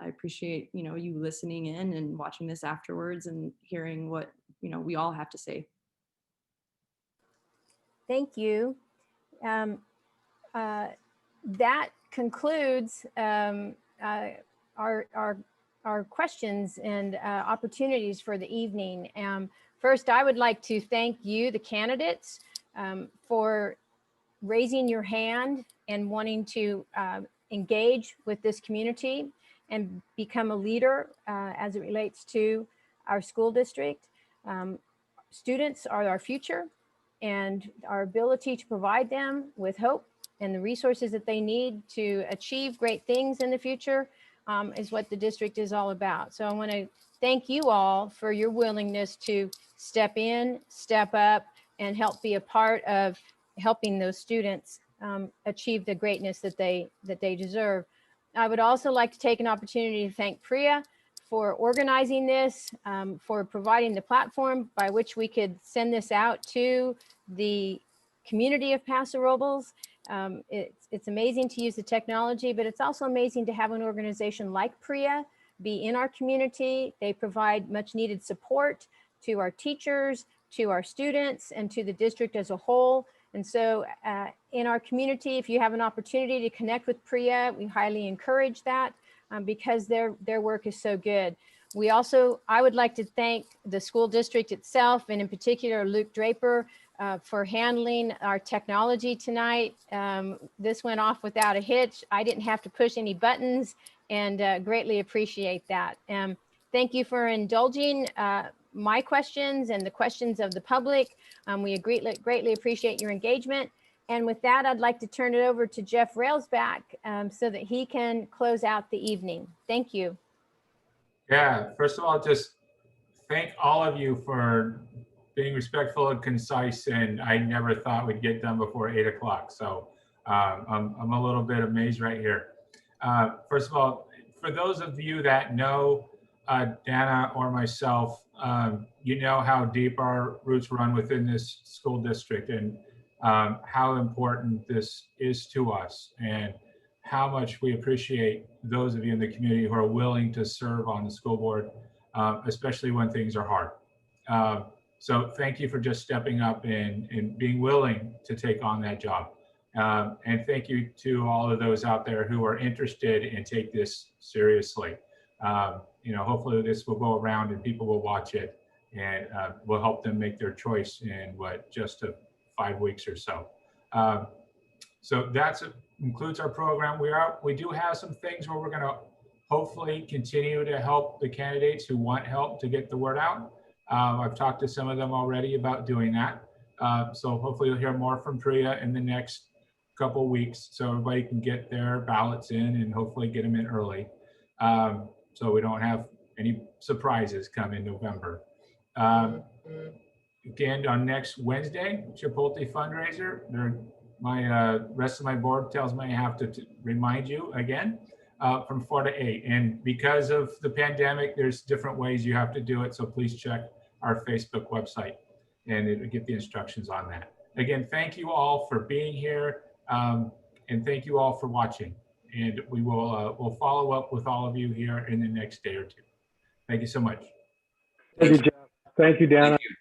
appreciate you listening in and watching this afterwards and hearing what we all have to say. Thank you. That concludes our questions and opportunities for the evening. First, I would like to thank you, the candidates, for raising your hand and wanting to engage with this community and become a leader as it relates to our school district. Students are our future, and our ability to provide them with hope and the resources that they need to achieve great things in the future is what the district is all about. So I want to thank you all for your willingness to step in, step up, and help be a part of helping those students achieve the greatness that they deserve. I would also like to take an opportunity to thank PREA for organizing this, for providing the platform by which we could send this out to the community of Paso Robles. It's amazing to use the technology, but it's also amazing to have an organization like PREA be in our community. They provide much needed support to our teachers, to our students, and to the district as a whole. And so in our community, if you have an opportunity to connect with PREA, we highly encourage that because their work is so good. I would like to thank the school district itself, and in particular, Luke Draper, for handling our technology tonight. This went off without a hitch. I didn't have to push any buttons, and greatly appreciate that. Thank you for indulging my questions and the questions of the public. We greatly appreciate your engagement. And with that, I'd like to turn it over to Jeff Railsback so that he can close out the evening. Thank you. Yeah, first of all, just thank all of you for being respectful and concise, and I never thought we'd get done before 8 o'clock. So I'm a little bit amazed right here. First of all, for those of you that know Dana or myself, you know how deep our roots run within this school district, and how important this is to us, and how much we appreciate those of you in the community who are willing to serve on the school board, especially when things are hard. So thank you for just stepping up and being willing to take on that job. And thank you to all of those out there who are interested and take this seriously. Hopefully this will go around and people will watch it, and we'll help them make their choice in just 5 weeks or so. So that includes our program. We do have some things where we're going to hopefully continue to help the candidates who want help to get the word out. I've talked to some of them already about doing that. So hopefully you'll hear more from PREA in the next couple weeks, so everybody can get their ballots in and hopefully get them in early, so we don't have any surprises come in November. Again, on next Wednesday, Chipotle fundraiser. My rest of my board tells me I have to remind you again, from 4 to 8. And because of the pandemic, there's different ways you have to do it. So please check our Facebook website and it'll get the instructions on that. Again, thank you all for being here, and thank you all for watching. And we will we'll follow up with all of you here in the next day or two. Thank you so much. Thank you, Jeff. Thank you, Dana. Thank you.